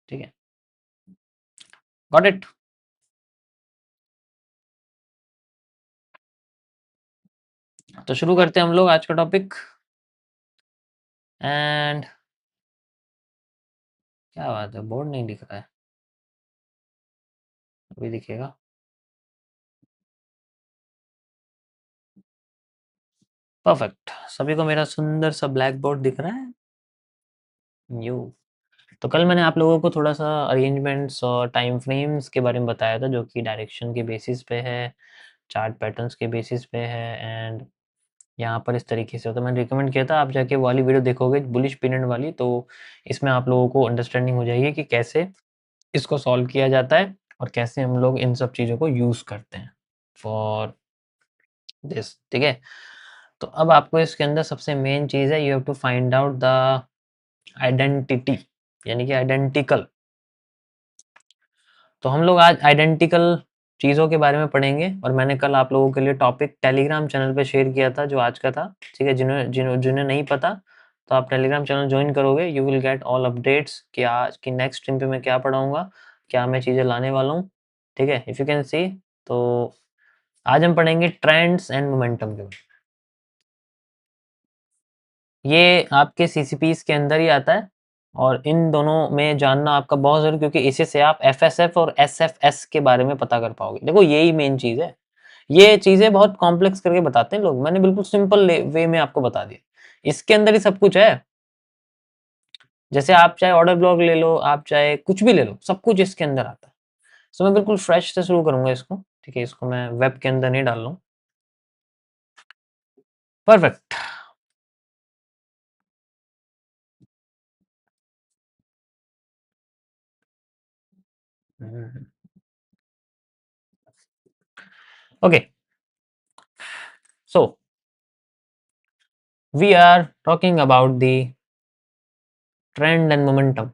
ठीक है? Got it? तो शुरू करते हैं हम लोग आज का टॉपिक एंड क्या बात है, बोर्ड नहीं दिख रहा है, अभी दिखेगा। परफेक्ट। सभी को मेरा सुंदर सा ब्लैक बोर्ड दिख रहा है? यू। तो कल मैंने आप लोगों को थोड़ा-सा अरेंजमेंट्स और टाइम फ्रेम्स के बारे में बताया था, जो कि डायरेक्शन के बेसिस पे है, चार्ट पैटर्न्स के बेसिस पे है एंड यहाँ पर इस तरीके से होता है। मैंने रिकमेंड किया था आप जाके वो वाली वीडियो देखोगे बुलिश पीरियड वाली, तो इसमें आप लोगों को अंडरस्टैंडिंग हो जाएगी कि कैसे इसको सॉल्व किया जाता है और कैसे हम लोग इन सब चीज़ों को यूज़ करते हैं फॉर दिस, ठीक है? तो अब आपको इसके अंदर सबसे मेन चीज़ है, you have to find out the identity, यानी कि आइडेंटिकल। तो हम लोग आज आइडेंटिकल चीज़ों के बारे में पढ़ेंगे और मैंने कल आप लोगों के लिए टॉपिक टेलीग्राम चैनल पे शेयर किया था जो आज का था, ठीक है? जिन्हें नहीं पता तो आप टेलीग्राम चैनल ज्वाइन करोगे, you will get all updates कि आज की नेक्स्ट स्ट्रीम पे मैं क्या पढ़ाऊँगा, क्या मैं चीज़ें लाने वाला हूँ, ठीक है? इफ यू कैन सी, तो आज हम पढ़ेंगे ट्रेंड्स एंड मोमेंटम के बारे में। ये आपके सीसीपीज़ के अंदर ही आता है और इन दोनों में जानना आपका बहुत ज़रूरी, क्योंकि इसी से आप एफएसएफ और एसएफएस के बारे में पता कर पाओगे। देखो यही मेन चीज़ है। ये चीज़ें बहुत कॉम्प्लेक्स करके बताते हैं लोग, मैंने बिल्कुल सिंपल वे में आपको बता दिया। इसके अंदर ही सब कुछ है। जैसे आप चाहे ऑर्डर ब्लॉक ले लो, आप चाहे कुछ भी ले लो, सब कुछ इसके अंदर आता है। सो मैं बिल्कुल फ्रेश से शुरू करूँगा इसको, ठीक है? इसको मैं वेब के अंदर नहीं डाल रहा हूँ। Perfect. Okay, so we are talking about the trend and momentum.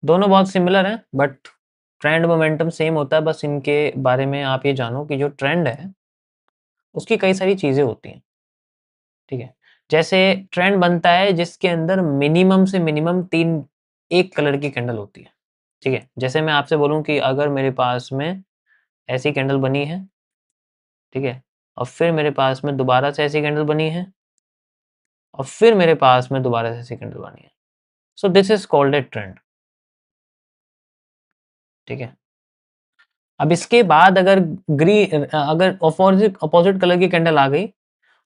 दोनों बहुत सिमिलर हैं, बट ट्रेंड मोमेंटम सेम होता है। बस इनके बारे में आप ये जानो कि जो ट्रेंड है उसकी कई सारी चीज़ें होती हैं, ठीक है? जैसे ट्रेंड बनता है जिसके अंदर मिनिमम से मिनिमम 3 एक कलर की कैंडल होती है, ठीक है? जैसे मैं आपसे बोलूँ कि अगर मेरे पास में ऐसी कैंडल बनी है, ठीक है? और फिर मेरे पास में दोबारा से ऐसी कैंडल बनी है और फिर मेरे पास में दोबारा से ऐसी कैंडल बनी है। So this is called a trend, ठीक है? अब इसके बाद अगर अपोज़िट अपोज़िट कलर की कैंडल आ गई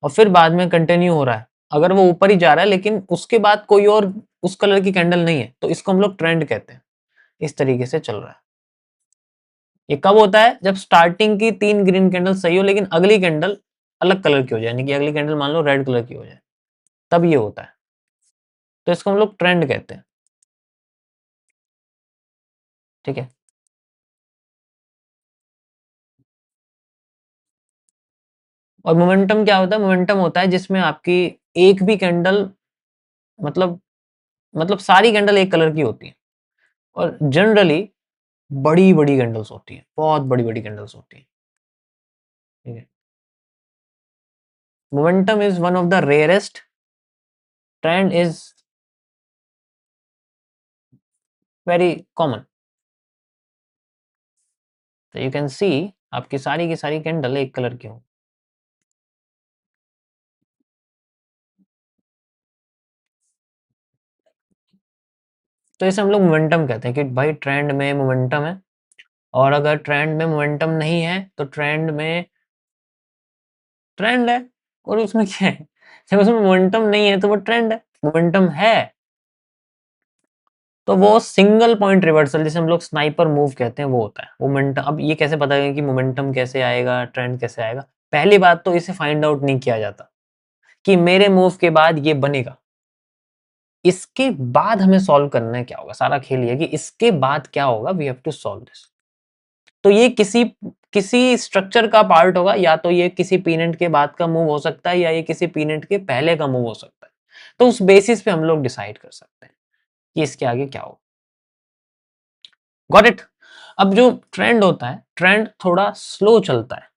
और फिर बाद में कंटिन्यू हो रहा है, अगर वो ऊपर ही जा रहा है लेकिन उसके बाद कोई और उस कलर की कैंडल नहीं है, तो इसको हम लोग ट्रेंड कहते हैं। इस तरीके से चल रहा है। ये कब होता है? जब स्टार्टिंग की 3 ग्रीन कैंडल सही हो लेकिन अगली कैंडल अलग कलर की हो जाए, यानी कि अगली कैंडल मान लो रेड कलर की हो जाए, तब ये होता है। तो इसको हम लोग ट्रेंड कहते हैं, ठीक है? और मोमेंटम क्या होता है? मोमेंटम होता है जिसमें आपकी एक भी कैंडल, मतलब सारी कैंडल एक कलर की होती है और जनरली बड़ी-बड़ी कैंडल्स होती हैं, बहुत बड़ी-बड़ी कैंडल्स होती हैं, ठीक है? Momentum is one of the rarest. Trend is very common. So you can see आपकी सारी की सारी कैंडल एक कलर की हो। तो इसे हम लोग मोमेंटम कहते हैं कि भाई ट्रेंड में मोमेंटम है, और अगर ट्रेंड में मोमेंटम नहीं है तो ट्रेंड में ट्रेंड है, और उसमें क्या है? जब उसमें मोमेंटम नहीं है तो वो ट्रेंड है। मोमेंटम है तो वो सिंगल पॉइंट रिवर्सल, जिसे हम लोग स्नाइपर मूव कहते हैं, वो होता है मोमेंटम। अब ये कैसे पता है कि मोमेंटम कैसे आएगा, ट्रेंड कैसे आएगा? पहली बात तो इसे फाइंड आउट नहीं किया जाता कि मेरे मूव के बाद ये बनेगा। इसके बाद हमें सॉल्व करना है क्या होगा, सारा खेल ये है कि इसके बाद क्या होगा, we have to solve this. तो ये किसी किसी स्ट्रक्चर का पार्ट होगा, या तो ये किसी पीनेट के बाद का मूव हो सकता है या ये किसी पीनेट के पहले का मूव हो सकता है। तो उस बेसिस पे हम लोग डिसाइड कर सकते हैं कि इसके आगे क्या होगा। Got it? अब जो ट्रेंड होता है, ट्रेंड थोड़ा स्लो चलता है।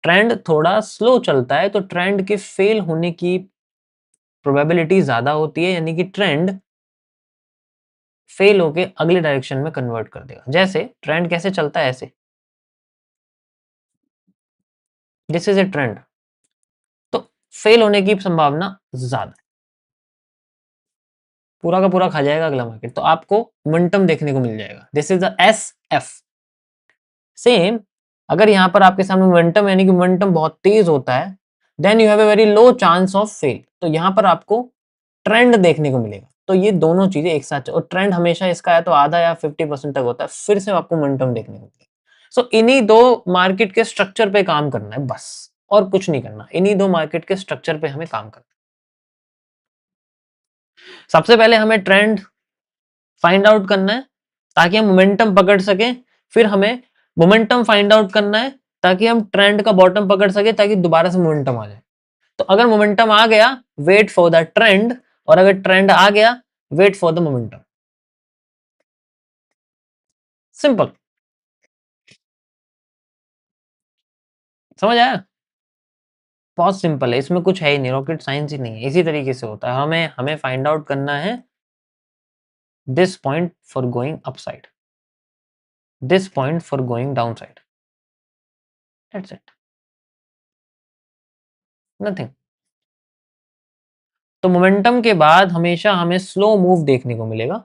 ट्रेंड थोड़ा स्लो चलता है तो ट्रेंड के फेल होने की प्रोबेबिलिटी ज्यादा होती है, यानी कि ट्रेंड फेल होके अगले डायरेक्शन में कन्वर्ट कर देगा। जैसे ट्रेंड कैसे चलता है, ऐसे दिस इज ए ट्रेंड। तो फेल होने की संभावना ज्यादा है, पूरा का पूरा खा जाएगा अगला मार्केट, तो आपको मोमेंटम देखने को मिल जाएगा। This is the SF। Same अगर यहाँ पर आपके सामने मोमेंटम यानी कि मोमेंटम बहुत तेज होता है, then you have a very low chance of fail. तो यहाँ पर आपको ट्रेंड देखने को मिलेगा। तो ये दोनों चीजें एक साथ, और ट्रेंड हमेशा इसका या तो आधा या 50% तक होता है, फिर से आपको मोमेंटम देखने को मिलेगा। सो इन्हीं दो मार्केट के स्ट्रक्चर पे काम करना है बस, और कुछ नहीं करना। इन्हीं दो मार्केट के स्ट्रक्चर पे हमें काम करना है। सबसे पहले हमें ट्रेंड फाइंड आउट करना है ताकि हम मोमेंटम पकड़ सके, फिर हमें मोमेंटम फाइंड आउट करना है ताकि हम ट्रेंड का बॉटम पकड़ सके, ताकि दोबारा से मोमेंटम आ जाए। तो अगर मोमेंटम आ गया, वेट फॉर द ट्रेंड, और अगर ट्रेंड आ गया, wait for the momentum. Simple, समझ आया? बहुत सिंपल है, इसमें कुछ है ही नहीं, रॉकेट साइंस ही नहीं है, इसी तरीके से होता है। हमें हमें फाइंड आउट करना है this point for going upside, this point for going down side, that's it, nothing. तो मोमेंटम के बाद हमेशा हमें स्लो मूव देखने को मिलेगा,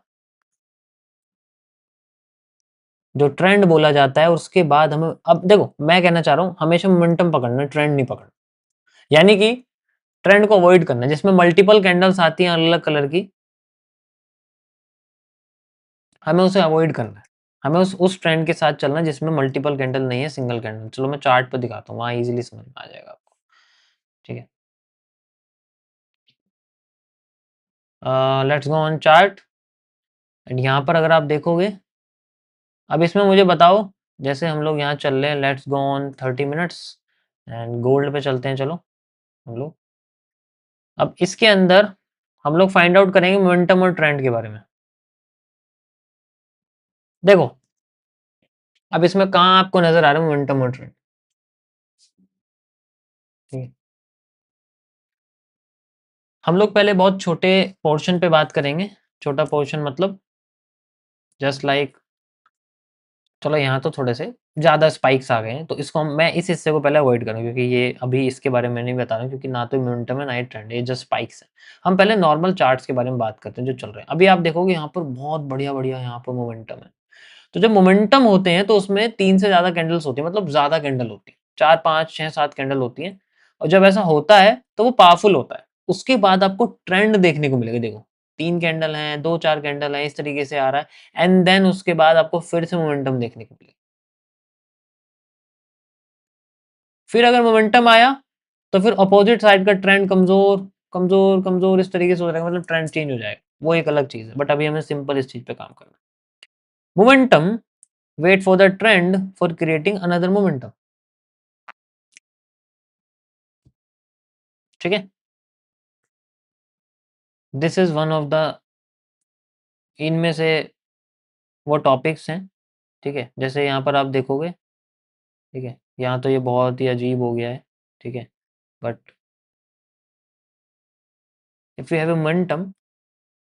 जो ट्रेंड बोला जाता है। उसके बाद हमें, अब देखो मैं कहना चाह रहा हूं, हमेशा मोमेंटम पकड़ना, ट्रेंड नहीं पकड़ना। यानी कि ट्रेंड को अवॉइड करना, जिसमें मल्टीपल कैंडल्स आती हैं अलग अलग कलर की, हमें उसे अवॉइड करना है। हमें उस ट्रेंड के साथ चलना जिसमें मल्टीपल कैंडल नहीं है, सिंगल कैंडल। चलो मैं चार्ट पर दिखाता हूँ, वहां इजीली समझ में आ जाएगा आपको। ठीक है, let's go on chart. And यहाँ पर अगर आप देखोगे, अब इसमें मुझे बताओ, जैसे हम लोग यहाँ चल रहे हैं, let's go on 30 minutes, and gold पे चलते हैं। चलो हम लोग अब इसके अंदर हम लोग फाइंड आउट करेंगे मोमेंटम और ट्रेंड के बारे में। देखो अब इसमें कहाँ आपको नजर आ रहा है मोमेंटम और ट्रेंड? ठीक है, हम लोग पहले बहुत छोटे पोर्शन पे बात करेंगे। छोटा पोर्शन मतलब जस्ट लाइक, चलो यहाँ तो थोड़े से ज़्यादा स्पाइक्स आ गए हैं, तो इसको मैं इस हिस्से को पहले अवॉइड करूँ, क्योंकि ये अभी इसके बारे में नहीं बता रहा हूँ, क्योंकि ना तो मोमेंटम है ना ही ट्रेंड है, ये जस्ट स्पाइक्स है। हम पहले नॉर्मल चार्ट्स के बारे में बात करते हैं जो चल रहे हैं। अभी आप देखोगे यहाँ पर बहुत बढ़िया बढ़िया यहाँ पर मोमेंटम है। तो जब मोमेंटम होते हैं तो उसमें 3 से ज़्यादा कैंडल्स होती है, मतलब ज़्यादा कैंडल होती है, 4, 5, 6, 7 कैंडल होती हैं। और जब ऐसा होता है तो वो पावरफुल होता है। उसके बाद आपको ट्रेंड देखने को मिलेगा। देखो 3 कैंडल हैं, 2, 4 कैंडल हैं, इस तरीके से आ रहा है, एंड देन उसके बाद आपको फिर से मोमेंटम देखने को मिलेगा। फिर अगर मोमेंटम आया तो फिर अपोजिट साइड का ट्रेंड कमजोर कमजोर कमजोर इस तरीके से हो जाएगा, मतलब ट्रेंड चेंज हो जाएगा। वो एक अलग चीज है, बट अभी हमें सिंपल इस चीज पे काम करना है। Momentum, wait for the trend for creating another momentum. ठीक है, this is one of the, इनमें से वो टॉपिक्स हैं। ठीक है, जैसे यहाँ पर आप देखोगे, ठीक है, यहाँ तो ये बहुत ही अजीब हो गया है। ठीक है, but if you have A momentum,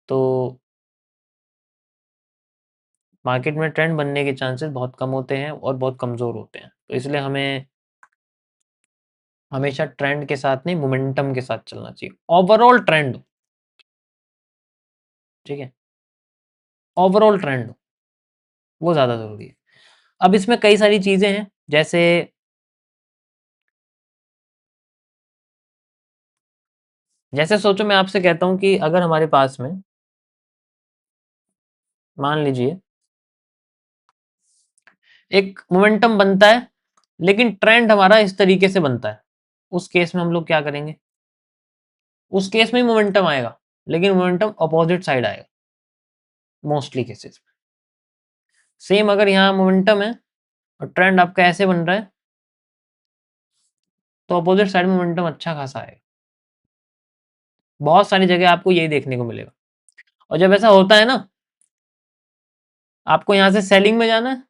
तो मार्केट में ट्रेंड बनने के चांसेस बहुत कम होते हैं और बहुत कमजोर होते हैं। तो इसलिए हमें हमेशा ट्रेंड के साथ नहीं, मोमेंटम के साथ चलना चाहिए। ओवरऑल ट्रेंड, ठीक है, ओवरऑल ट्रेंड वो ज्यादा जरूरी है। अब इसमें कई सारी चीजें हैं, जैसे जैसे सोचो मैं आपसे कहता हूं कि अगर हमारे पास में, मान लीजिए एक मोमेंटम बनता है, लेकिन ट्रेंड हमारा इस तरीके से बनता है, उस केस में हम लोग क्या करेंगे? उस केस में मोमेंटम आएगा, लेकिन मोमेंटम अपोजिट साइड आएगा मोस्टली केसेस में। सेम अगर यहाँ मोमेंटम है और ट्रेंड आपका ऐसे बन रहा है, तो अपोजिट साइड में मोमेंटम अच्छा खासा आएगा। बहुत सारी जगह आपको यही देखने को मिलेगा। और जब ऐसा होता है ना, आपको यहाँ से सेलिंग में जाना है,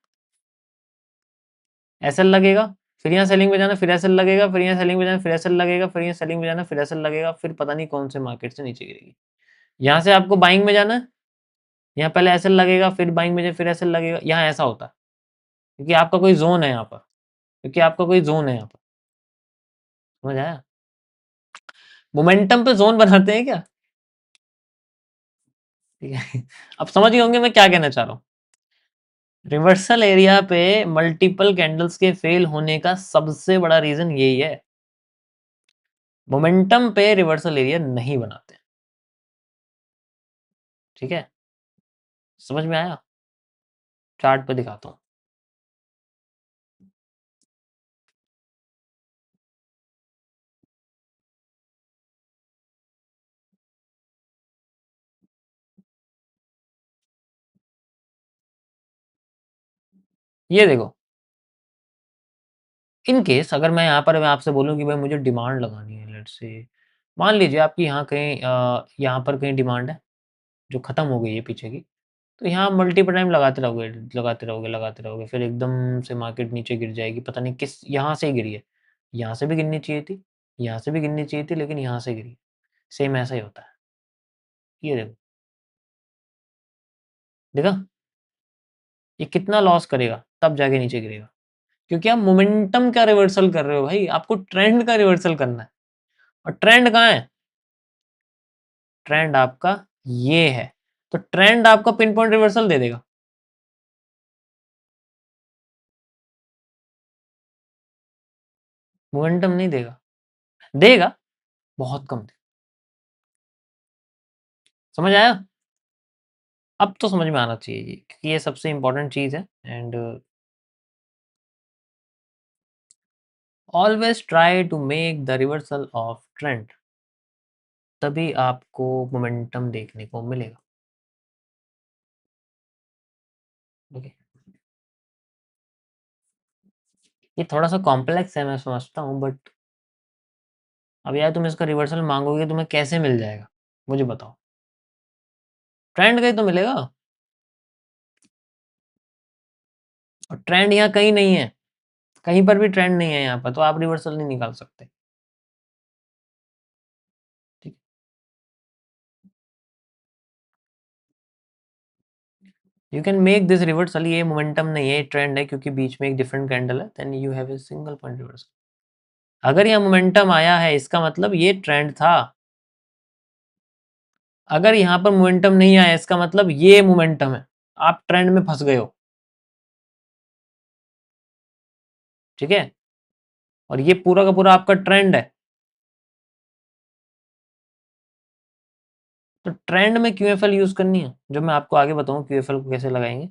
एसएल लगेगा, फिर यहाँ सेलिंग में जाना, फिर एसएल लगेगा, फिर यहाँ सेलिंग में जाना, फिर एसएल लगेगा, फिर यहाँ सेलिंग में जाना, फिर एसएल लगेगा, फिर पता नहीं कौन से मार्केट से नीचे गिरेगी। यहाँ से आपको बाइंग में जाना है, यहाँ पहले एसएल लगेगा, फिर बाइंग में जाए, फिर एसएल लगेगा। यहाँ ऐसा होता है क्योंकि आपका कोई जोन है यहाँ पर, क्योंकि आपका कोई जोन है यहाँ पर। समझ आया? मोमेंटम पे जोन बनाते हैं क्या? ठीक है। अब समझ गए होंगे मैं क्या कहना चाह रहा हूँ। रिवर्सल एरिया पे मल्टीपल कैंडल्स के फेल होने का सबसे बड़ा रीजन यही है, मोमेंटम पे रिवर्सल एरिया नहीं बनाते। ठीक है, समझ में आया? चार्ट पे दिखाता हूँ। ये देखो, इन केस अगर मैं आपसे बोलूँ कि भाई मुझे डिमांड लगानी है, लेट्स से मान लीजिए आपकी यहाँ कहीं यहाँ पर कहीं डिमांड है जो खत्म हो गई है पीछे की, तो यहाँ मल्टीपल टाइम लगाते रहोगे, फिर एकदम से मार्केट नीचे गिर जाएगी, पता नहीं किस यहाँ से ही गिरी है, यहाँ से भी गिरनी चाहिए थी, यहाँ से भी गिरनी चाहिए थी, लेकिन यहाँ से गिरी। सेम ऐसा ही होता है। ये देखो, देखा? ये कितना लॉस करेगा तब जाके नीचे गिरेगा, क्योंकि आप मोमेंटम का रिवर्सल कर रहे हो भाई, आपको ट्रेंड का रिवर्सल करना है। और ट्रेंड कहाँ है? ट्रेंड आपका ये है, तो ट्रेंड आपका पिन पॉइंट रिवर्सल दे देगा। मोमेंटम नहीं देगा, देगा बहुत कम देगा। समझ आया? अब तो समझ में आना चाहिए ये, क्योंकि ये सबसे इंपॉर्टेंट चीज है। And always try to make the reversal of trend, तभी आपको मोमेंटम देखने को मिलेगा। ओके, ये थोड़ा सा कॉम्प्लेक्स है मैं समझता हूँ, बट अब यार तुम इसका रिवर्सल मांगोगे तुम्हें कैसे मिल जाएगा, मुझे बताओ। ट्रेंड का ही तो मिलेगा, और ट्रेंड यहाँ कहीं नहीं है, कहीं पर भी ट्रेंड नहीं है यहाँ पर, तो आप रिवर्सल नहीं निकाल सकते। ठीक, you can make this reversal, ये मोमेंटम नहीं है, ट्रेंड है, क्योंकि बीच में एक डिफरेंट कैंडल है, then you have a single point reversal. अगर यहाँ मोमेंटम आया है इसका मतलब ये ट्रेंड था, अगर यहाँ पर मोमेंटम नहीं आया इसका मतलब ये मोमेंटम है, आप ट्रेंड में फंस गए हो। ठीक है, और ये पूरा का पूरा आपका ट्रेंड है, तो ट्रेंड में क्यूएफएल यूज करनी है, जो मैं आपको आगे बताऊं क्यूएफएल को कैसे लगाएंगे,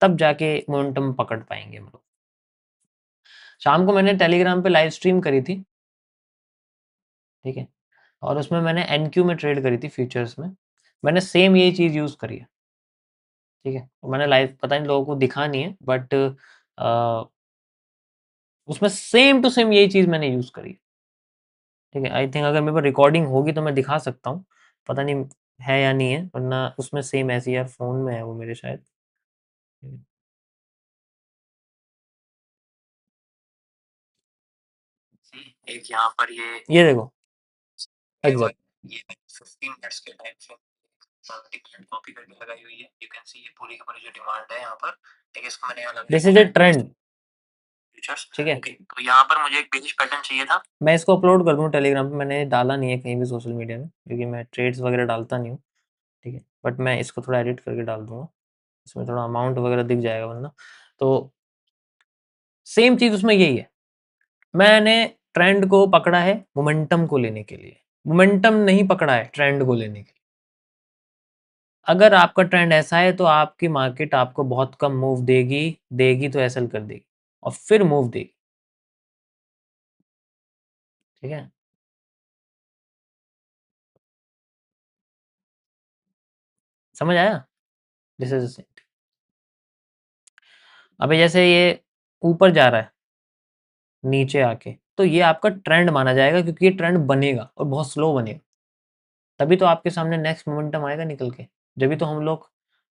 तब जाके मोमेंटम पकड़ पाएंगे हम लोग। शाम को मैंने टेलीग्राम पे लाइव स्ट्रीम करी थी, ठीक है, और उसमें मैंने एनक्यू में ट्रेड करी थी फ्यूचर्स में, मैंने सेम यही चीज यूज करी है। ठीक है, तो मैंने लाइव, पता नहीं लोगों को दिखा नहीं है, बट उसमें सेम टू सेम यही चीज मैंने यूज करी है। ठीक है, आई थिंक अगर मेरे पास रिकॉर्डिंग होगी तो मैं दिखा सकता हूँ, पता नहीं है या नहीं है, वरना उसमें सेम ऐसी यार फोन में है वो मेरे शायद। एक यहाँ पर ये देखो, एग्जैक्ट ये 15 मिनट्स के टाइम फ्रेम डिमांड कॉपी करके लगाई हुई है, यू कैन सी ये पूरी की पूरी जो डिमांड है यहाँ पर, ठीक है, इसको मैंने यहाँ this is a trend futures. ठीक है, okay, तो यहाँ पर मुझे एक बेसिक पैटर्न चाहिए था, मैं इसको अपलोड कर दूँ टेलीग्राम पे, मैंने डाला नहीं है कहीं भी सोशल मीडिया में, क्योंकि मैं ट्रेड्स वगैरह डालता नहीं हूँ। ठीक है, बट मैं इसको थोड़ा एडिट करके डाल दूंगा, इसमें थोड़ा अमाउंट वगैरह दिख जाएगा वरना। तो सेम चीज उसमें यही है, मैंने ट्रेंड को पकड़ा है मोमेंटम को लेने के लिए, मोमेंटम नहीं पकड़ा है ट्रेंड को लेने के लिए। अगर आपका ट्रेंड ऐसा है तो आपकी मार्केट आपको बहुत कम मूव देगी, देगी तो एसएल कर देगी और फिर मूव देगी। ठीक है, समझ आया? दिस इज, अबे जैसे ये ऊपर जा रहा है नीचे आके, तो ये आपका ट्रेंड माना जाएगा, क्योंकि ये ट्रेंड बनेगा और बहुत स्लो बनेगा, तभी तो आपके सामने नेक्स्ट मोमेंटम आएगा निकल के, जब भी तो हम लोग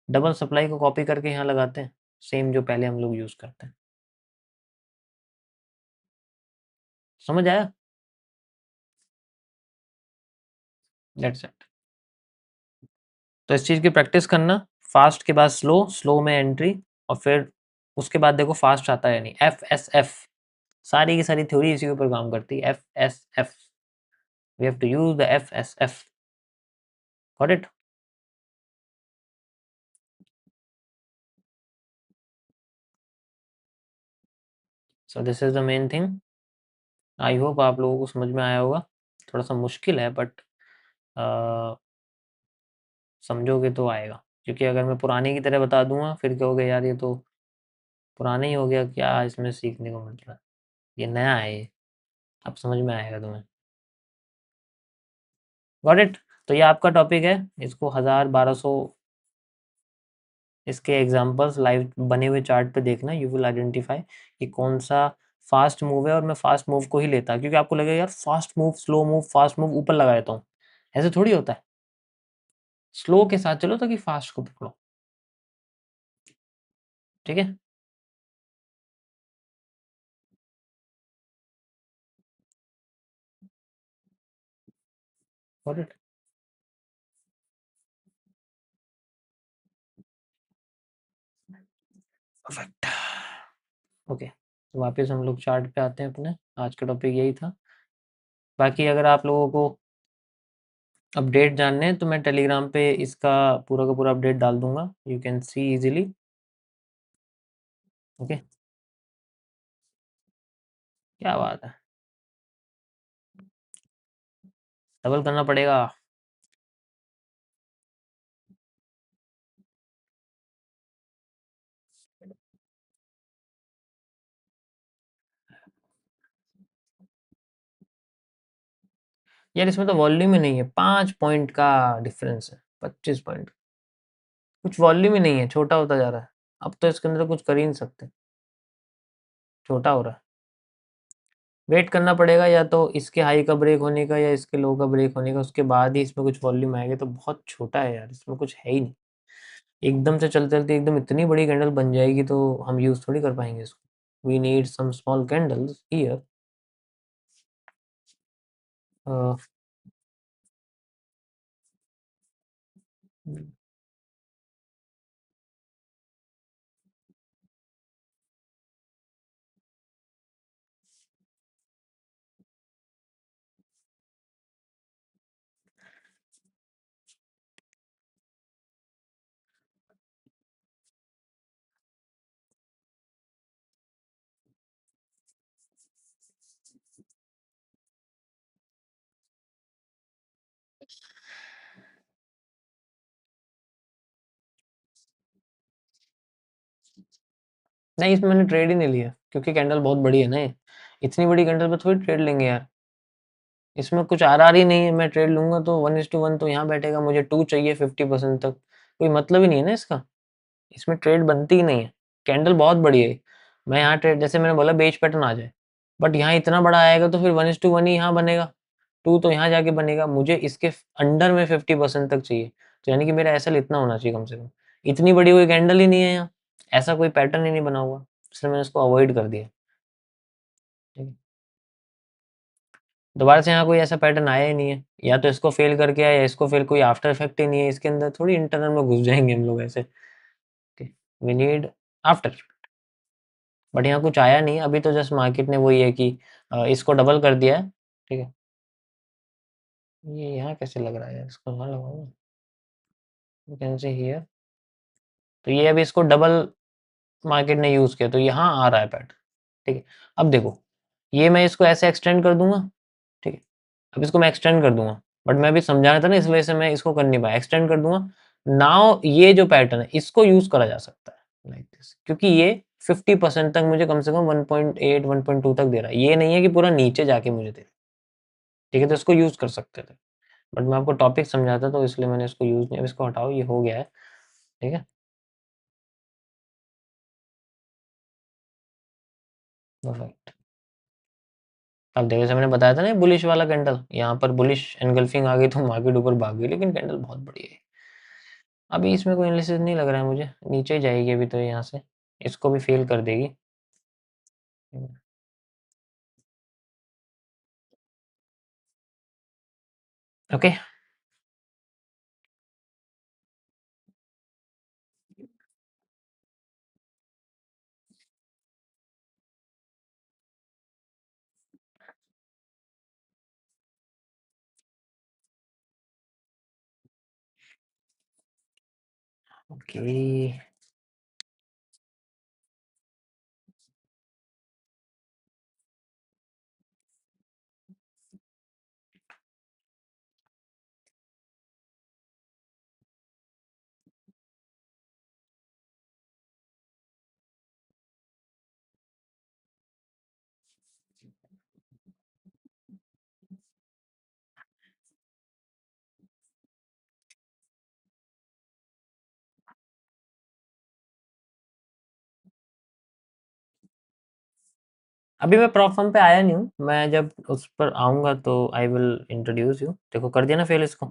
डबल सप्लाई को कॉपी करके यहाँ लगाते हैं, सेम जो पहले हम लोग यूज करते हैं। समझ आया? That's it. तो इस चीज की प्रैक्टिस करना, फास्ट के बाद स्लो, स्लो में एंट्री, और फिर उसके बाद देखो फास्ट आता है नहीं, एफ एस एफ, सारी की सारी थ्योरी इसी के ऊपर काम करती है, F S F. We have to use the FSF. Got it? So this is the main thing. I hope आप लोगों को समझ में आया होगा। थोड़ा सा मुश्किल है बट समझोगे तो आएगा, क्योंकि अगर मैं पुराने की तरह बता दूंगा फिर कहोगे यार ये तो पुराना ही हो गया, क्या इसमें सीखने को मिल रहा है। ये नया है ये, अब समझ में आएगा तुम्हें। Got it? तो ये आपका टॉपिक है, इसको 1000 1200 इसके एग्जांपल्स लाइव बने हुए चार्ट पे देखना, यू विल आइडेंटिफाई कि कौन सा फास्ट मूव है। और मैं फास्ट मूव को ही लेता, क्योंकि आपको लगेगा यार fast move slow move fast move ऊपर लगा देता हूँ, ऐसे थोड़ी होता है। स्लो के साथ चलो ताकि फास्ट को पकड़ो। ठीक है? Got it? परफेक्ट। ओके, तो वापस हम लोग चार्ट पे आते हैं अपने। आज का टॉपिक यही था। बाकी अगर आप लोगों को अपडेट जानने हैं तो मैं टेलीग्राम पे इसका पूरा का पूरा अपडेट डाल दूंगा, you can C easily. Okay, क्या बात है, डबल करना पड़ेगा। यार इसमें तो वॉल्यूम ही नहीं है, 5 पॉइंट का डिफरेंस है, 25 पॉइंट। कुछ वॉल्यूम ही नहीं है, छोटा होता जा रहा है। अब तो इसके अंदर कुछ कर ही नहीं सकते, छोटा हो रहा है। वेट करना पड़ेगा या तो इसके हाई का ब्रेक होने का या इसके लो का ब्रेक होने का, उसके बाद ही इसमें कुछ वॉल्यूम आएगा। तो बहुत छोटा है यार, इसमें कुछ है ही नहीं। एकदम से चलते चलते एकदम इतनी बड़ी कैंडल बन जाएगी तो हम यूज थोड़ी कर पाएंगे इसको। We need some small candles here. नहीं, इसमें मैंने ट्रेड ही नहीं लिया क्योंकि कैंडल बहुत बड़ी है ना ये। इतनी बड़ी कैंडल पे थोड़ी ट्रेड लेंगे यार। इसमें कुछ RR ही नहीं है, मैं ट्रेड लूंगा तो 1:1 तो यहाँ बैठेगा, मुझे 2 चाहिए 50% तक। कोई मतलब ही नहीं है ना इसका, इसमें ट्रेड बनती ही नहीं है। कैंडल बहुत बड़ी है। मैं यहाँ ट्रेड, जैसे मैंने बोला बेच पैटर्न आ जाए, बट यहाँ इतना बड़ा आएगा तो फिर 1:1 ही यहाँ बनेगा, 2 तो यहाँ जाके बनेगा। मुझे इसके अंडर में 50% तक चाहिए, तो यानी कि मेरा एसएल इतना होना चाहिए कम से कम। इतनी बड़ी कोई कैंडल ही नहीं है यहाँ, ऐसा कोई पैटर्न ही नहीं बना हुआ, इसलिए मैंने इसको अवॉइड कर दिया। ठीक है? दोबारा से यहाँ कोई ऐसा पैटर्न आया ही नहीं है, या तो इसको फेल करके आया या इसको फेल, कोई आफ्टर इफेक्ट ही नहीं है इसके अंदर, थोड़ी इंटरनल में घुस जाएंगे हम लोग ऐसे। We need after. बट यहाँ कुछ आया नहीं अभी, तो जस्ट मार्केट ने वही है कि इसको डबल कर दिया है। ठीक है, ये यहाँ कैसे लग रहा है, इसको यहाँ लगाओ ना, यू कैन सी हियर। तो ये अभी इसको डबल मार्केट ने यूज किया तो यहाँ आ रहा है पैटर्न। ठीक है, अब देखो, ये मैं इसको ऐसे एक्सटेंड कर दूंगा। ठीक है, अब इसको मैं एक्सटेंड कर दूंगा, बट मैं अभी समझा रहा था ना, इस वजह से मैं इसको कर नहीं पाया। एक्सटेंड कर दूंगा, नाउ ये जो पैटर्न है इसको यूज करा जा सकता है लाइक दिस, क्योंकि ये 50% तक मुझे कम से कम 1.8 1.2 तक दे रहा है, ये नहीं है कि पूरा नीचे जाके मुझे दे रहा है। ठीक है, तो इसको यूज कर सकते थे, बट मैं आपको टॉपिक समझाता तो इसलिए मैंने इसको यूज नहीं। अब इसको हटाओ, ये हो गया है। ठीक है, परफेक्ट। अब देखो, जैसे मैंने बताया था ना बुलिश वाला कैंडल, यहाँ पर बुलिश एनगल्फिंग आ गई तो मार्केट ऊपर भाग गई, लेकिन कैंडल बहुत बड़ी है। अभी इसमें कोई एनालिसिस नहीं लग रहा है मुझे, नीचे ही जाएगी अभी तो यहाँ से, इसको भी फेल कर देगी। Okay, okay. अभी मैं प्रॉब्लम पे आया नहीं हूँ, मैं जब उस पर आऊंगा तो आई विल इंट्रोड्यूस यू। देखो कर दिया ना फेल इसको।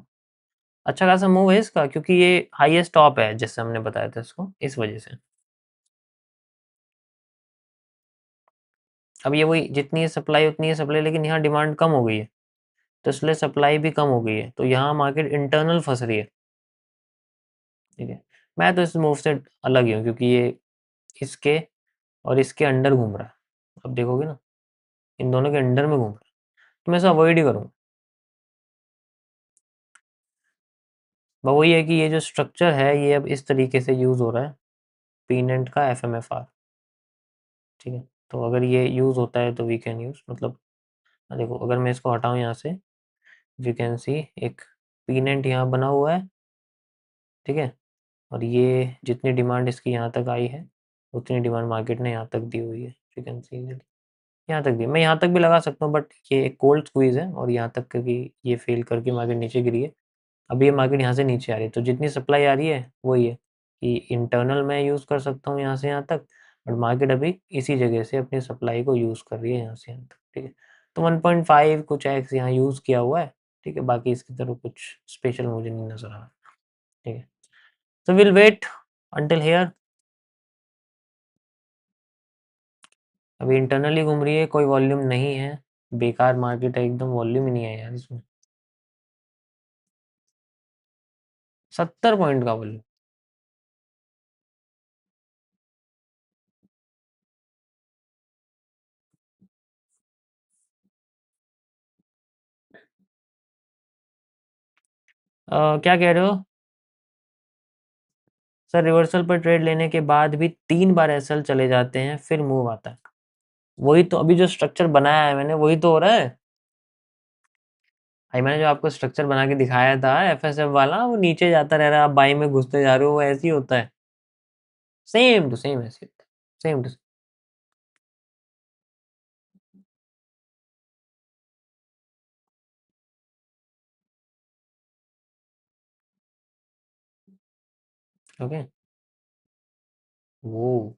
अच्छा खासा मूव है इसका, क्योंकि ये हाईएस्ट टॉप है जैसे हमने बताया था इसको, इस वजह से। अब ये वही, जितनी है सप्लाई उतनी है सप्लाई, लेकिन यहाँ डिमांड कम हो गई है, तो इसलिए सप्लाई भी कम हो गई है, तो यहाँ मार्केट इंटरनल फंस रही है। ठीक है, मैं तो इस मूव से अलग ही हूँ, क्योंकि ये इसके और इसके अंडर घूम रहा है। अब देखोगे ना, इन दोनों के अंडर में घूम रहा है, तो मैं इसे अवॉइड ही करूँगा। वही है कि ये जो स्ट्रक्चर है ये अब इस तरीके से यूज़ हो रहा है, पीनेंट का एफएमएफआर। ठीक है, तो अगर ये यूज़ होता है तो वी कैन यूज़, मतलब देखो अगर मैं इसको हटाऊँ यहाँ से, यू कैन सी एक पीनेंट यहाँ बना हुआ है। ठीक है, और ये जितनी डिमांड इसकी यहाँ तक आई है, उतनी डिमांड मार्केट ने यहाँ तक दी हुई है। यू कैन सी यहाँ तक दी, मैं यहाँ तक भी लगा सकता हूँ, बट ये एक कोल्ड स्क्वीज है और यहाँ तक, क्योंकि ये फेल करके मार्केट नीचे गिरी है। अब ये मार्केट यहाँ से नीचे आ रही है, तो जितनी सप्लाई आ रही है वही है कि इंटरनल मैं यूज़ कर सकता हूँ यहाँ से यहाँ तक, बट मार्केट अभी इसी जगह से अपनी सप्लाई को यूज़ कर रही है यहाँ से यहाँ तक। ठीक है, तो 1.5 कुछ एक्स यहाँ यूज़ किया हुआ है। ठीक है, बाकी इसकी तरफ कुछ स्पेशल मुझे नहीं नज़र आ रहा। ठीक है, so we'll wait until here। अभी इंटरनली घूम रही है, कोई वॉल्यूम नहीं है, बेकार मार्केट है एकदम, वॉल्यूम ही नहीं है यार इसमें। 70 पॉइंट का वॉल्यूम। क्या कह रहे हो सर? रिवर्सल पर ट्रेड लेने के बाद भी 3 बार एसएल चले जाते हैं, फिर मूव आता है। वही तो अभी जो स्ट्रक्चर बनाया है मैंने, वही तो हो रहा है भाई। मैंने जो आपको स्ट्रक्चर बना के दिखाया था एफएसएफ वाला, वो नीचे जाता रह रहा है, आप बाई में घुसते जा रहे हो, वो ऐसे ही होता है। सेम टू सेम ऐसे होता है, सेम टू। ओके, वो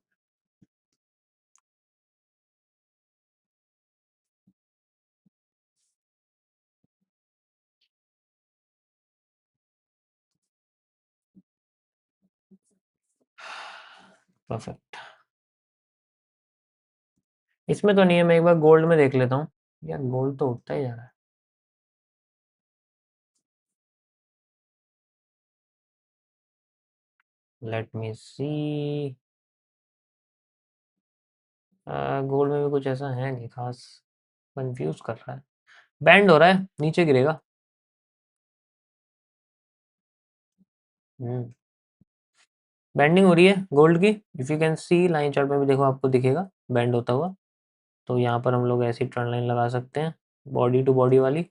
परफेक्ट। इसमें तो नहीं है, मैं एक बार गोल्ड में देख लेता हूँ। यार गोल्ड तो उठता ही जा रहा है। लेट मी सी। गोल्ड में भी कुछ ऐसा है नहीं खास, कंफ्यूज कर रहा है। बैंड हो रहा है, नीचे गिरेगा। हम्म, बैंडिंग हो रही है गोल्ड की। If you can C line chart में भी देखो, आपको दिखेगा बैंड होता हुआ। तो यहाँ पर हम लोग ऐसी ट्रेंड लाइन लगा सकते हैं, बॉडी टू बॉडी वाली।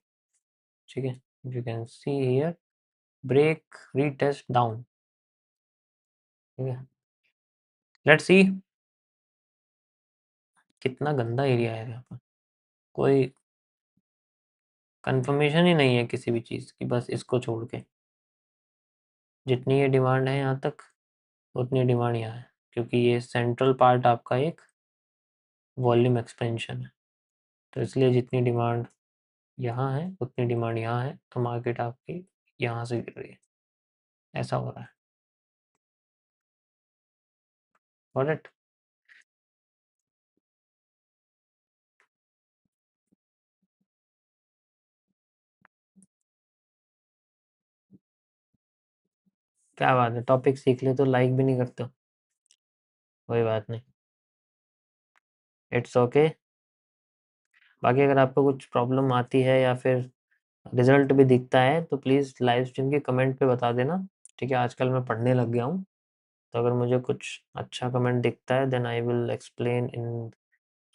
ठीक है, if you can see here, break retest down. ठीक है, लेट्स सी। कितना गंदा एरिया है यहाँ पर, कोई कंफर्मेशन ही नहीं है किसी भी चीज़ की, बस इसको छोड़ के। जितनी ये डिमांड है यहाँ तक, उतनी डिमांड यहाँ है, क्योंकि ये सेंट्रल पार्ट आपका एक वॉल्यूम एक्सपेंशन है, तो इसलिए जितनी डिमांड यहाँ है उतनी डिमांड यहाँ है, तो मार्केट आपकी यहाँ से गिर रही है। ऐसा हो रहा है। Got it? क्या बात है, टॉपिक सीख ले तो लाइक भी नहीं करते हो। कोई बात नहीं, इट्स ओके। बाकी अगर आपको कुछ प्रॉब्लम आती है या फिर रिजल्ट भी दिखता है, तो प्लीज़ लाइव स्ट्रीम के कमेंट पे बता देना। ठीक है, आजकल मैं पढ़ने लग गया हूँ। तो अगर मुझे कुछ अच्छा कमेंट दिखता है then I will explain in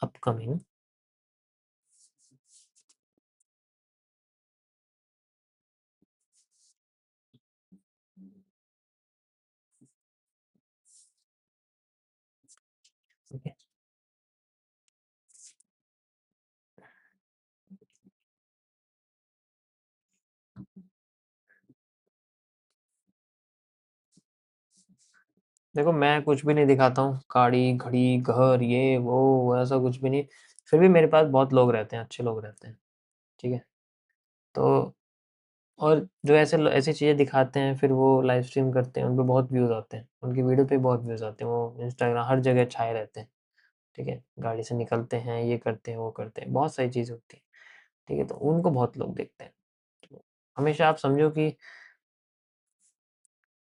upcoming. Okay, देखो मैं कुछ भी नहीं दिखाता हूँ, गाड़ी घड़ी घर ये वो ऐसा कुछ भी नहीं, फिर भी मेरे पास बहुत लोग रहते हैं, अच्छे लोग रहते हैं, ठीक है। तो और जो ऐसी चीज़ें दिखाते हैं फिर वो लाइव स्ट्रीम करते हैं, उन पे बहुत व्यूज़ आते हैं, उनकी वीडियो पे बहुत व्यूज़ आते हैं, वो इंस्टाग्राम हर जगह छाए रहते हैं, ठीक है। गाड़ी से निकलते हैं, ये करते हैं, वो करते हैं, बहुत सारी चीज़ें होती हैं, ठीक है। तो उनको बहुत लोग देखते हैं। तो हमेशा आप समझो कि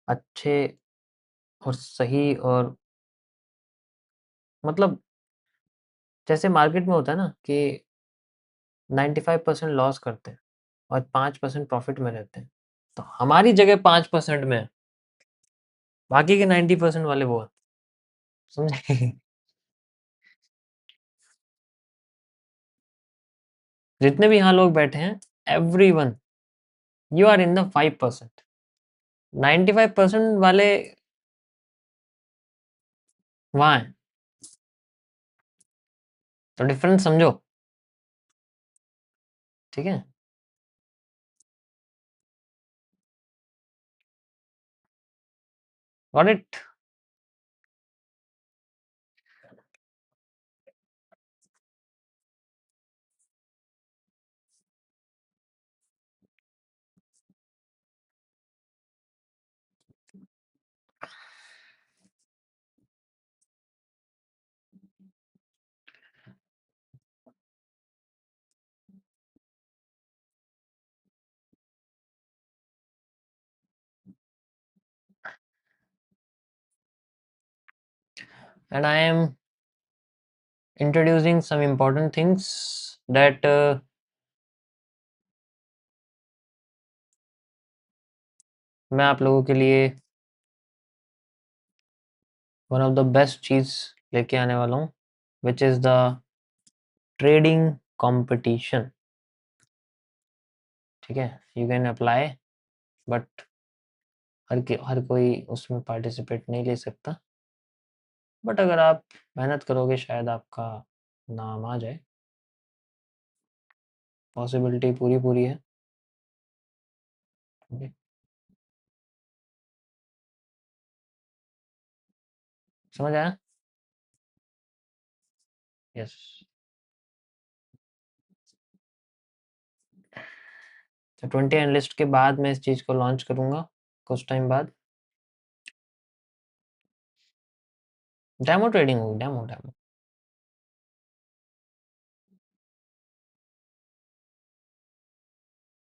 अच्छे और सही और मतलब जैसे मार्केट में होता है ना कि 95% लॉस करते हैं और 5% प्रॉफिट में रहते हैं। तो हमारी जगह 5% में है, बाकी के 90% वाले वो हैं, समझे? जितने भी यहाँ लोग बैठे हैं, everyone you are in the 5%। 95% वाले वहाँ हैं। तो डिफरेंस समझो, ठीक है? Got it? And I am introducing some important things that मैं आप लोगों के लिए वन ऑफ द बेस्ट चीज़ लेके आने वाला हूँ, which is the trading competition, ठीक है? यू कैन अप्लाई, बट हर कोई उसमें पार्टिसिपेट नहीं ले सकता, बट अगर आप मेहनत करोगे शायद आपका नाम आ जाए, पॉसिबिलिटी पूरी पूरी है। ओके, समझ आया? यस। तो 20 एनालिस्ट के बाद मैं इस चीज़ को लॉन्च करूँगा कुछ टाइम बाद। डेमो ट्रेडिंग होगी, डेमो डेमो।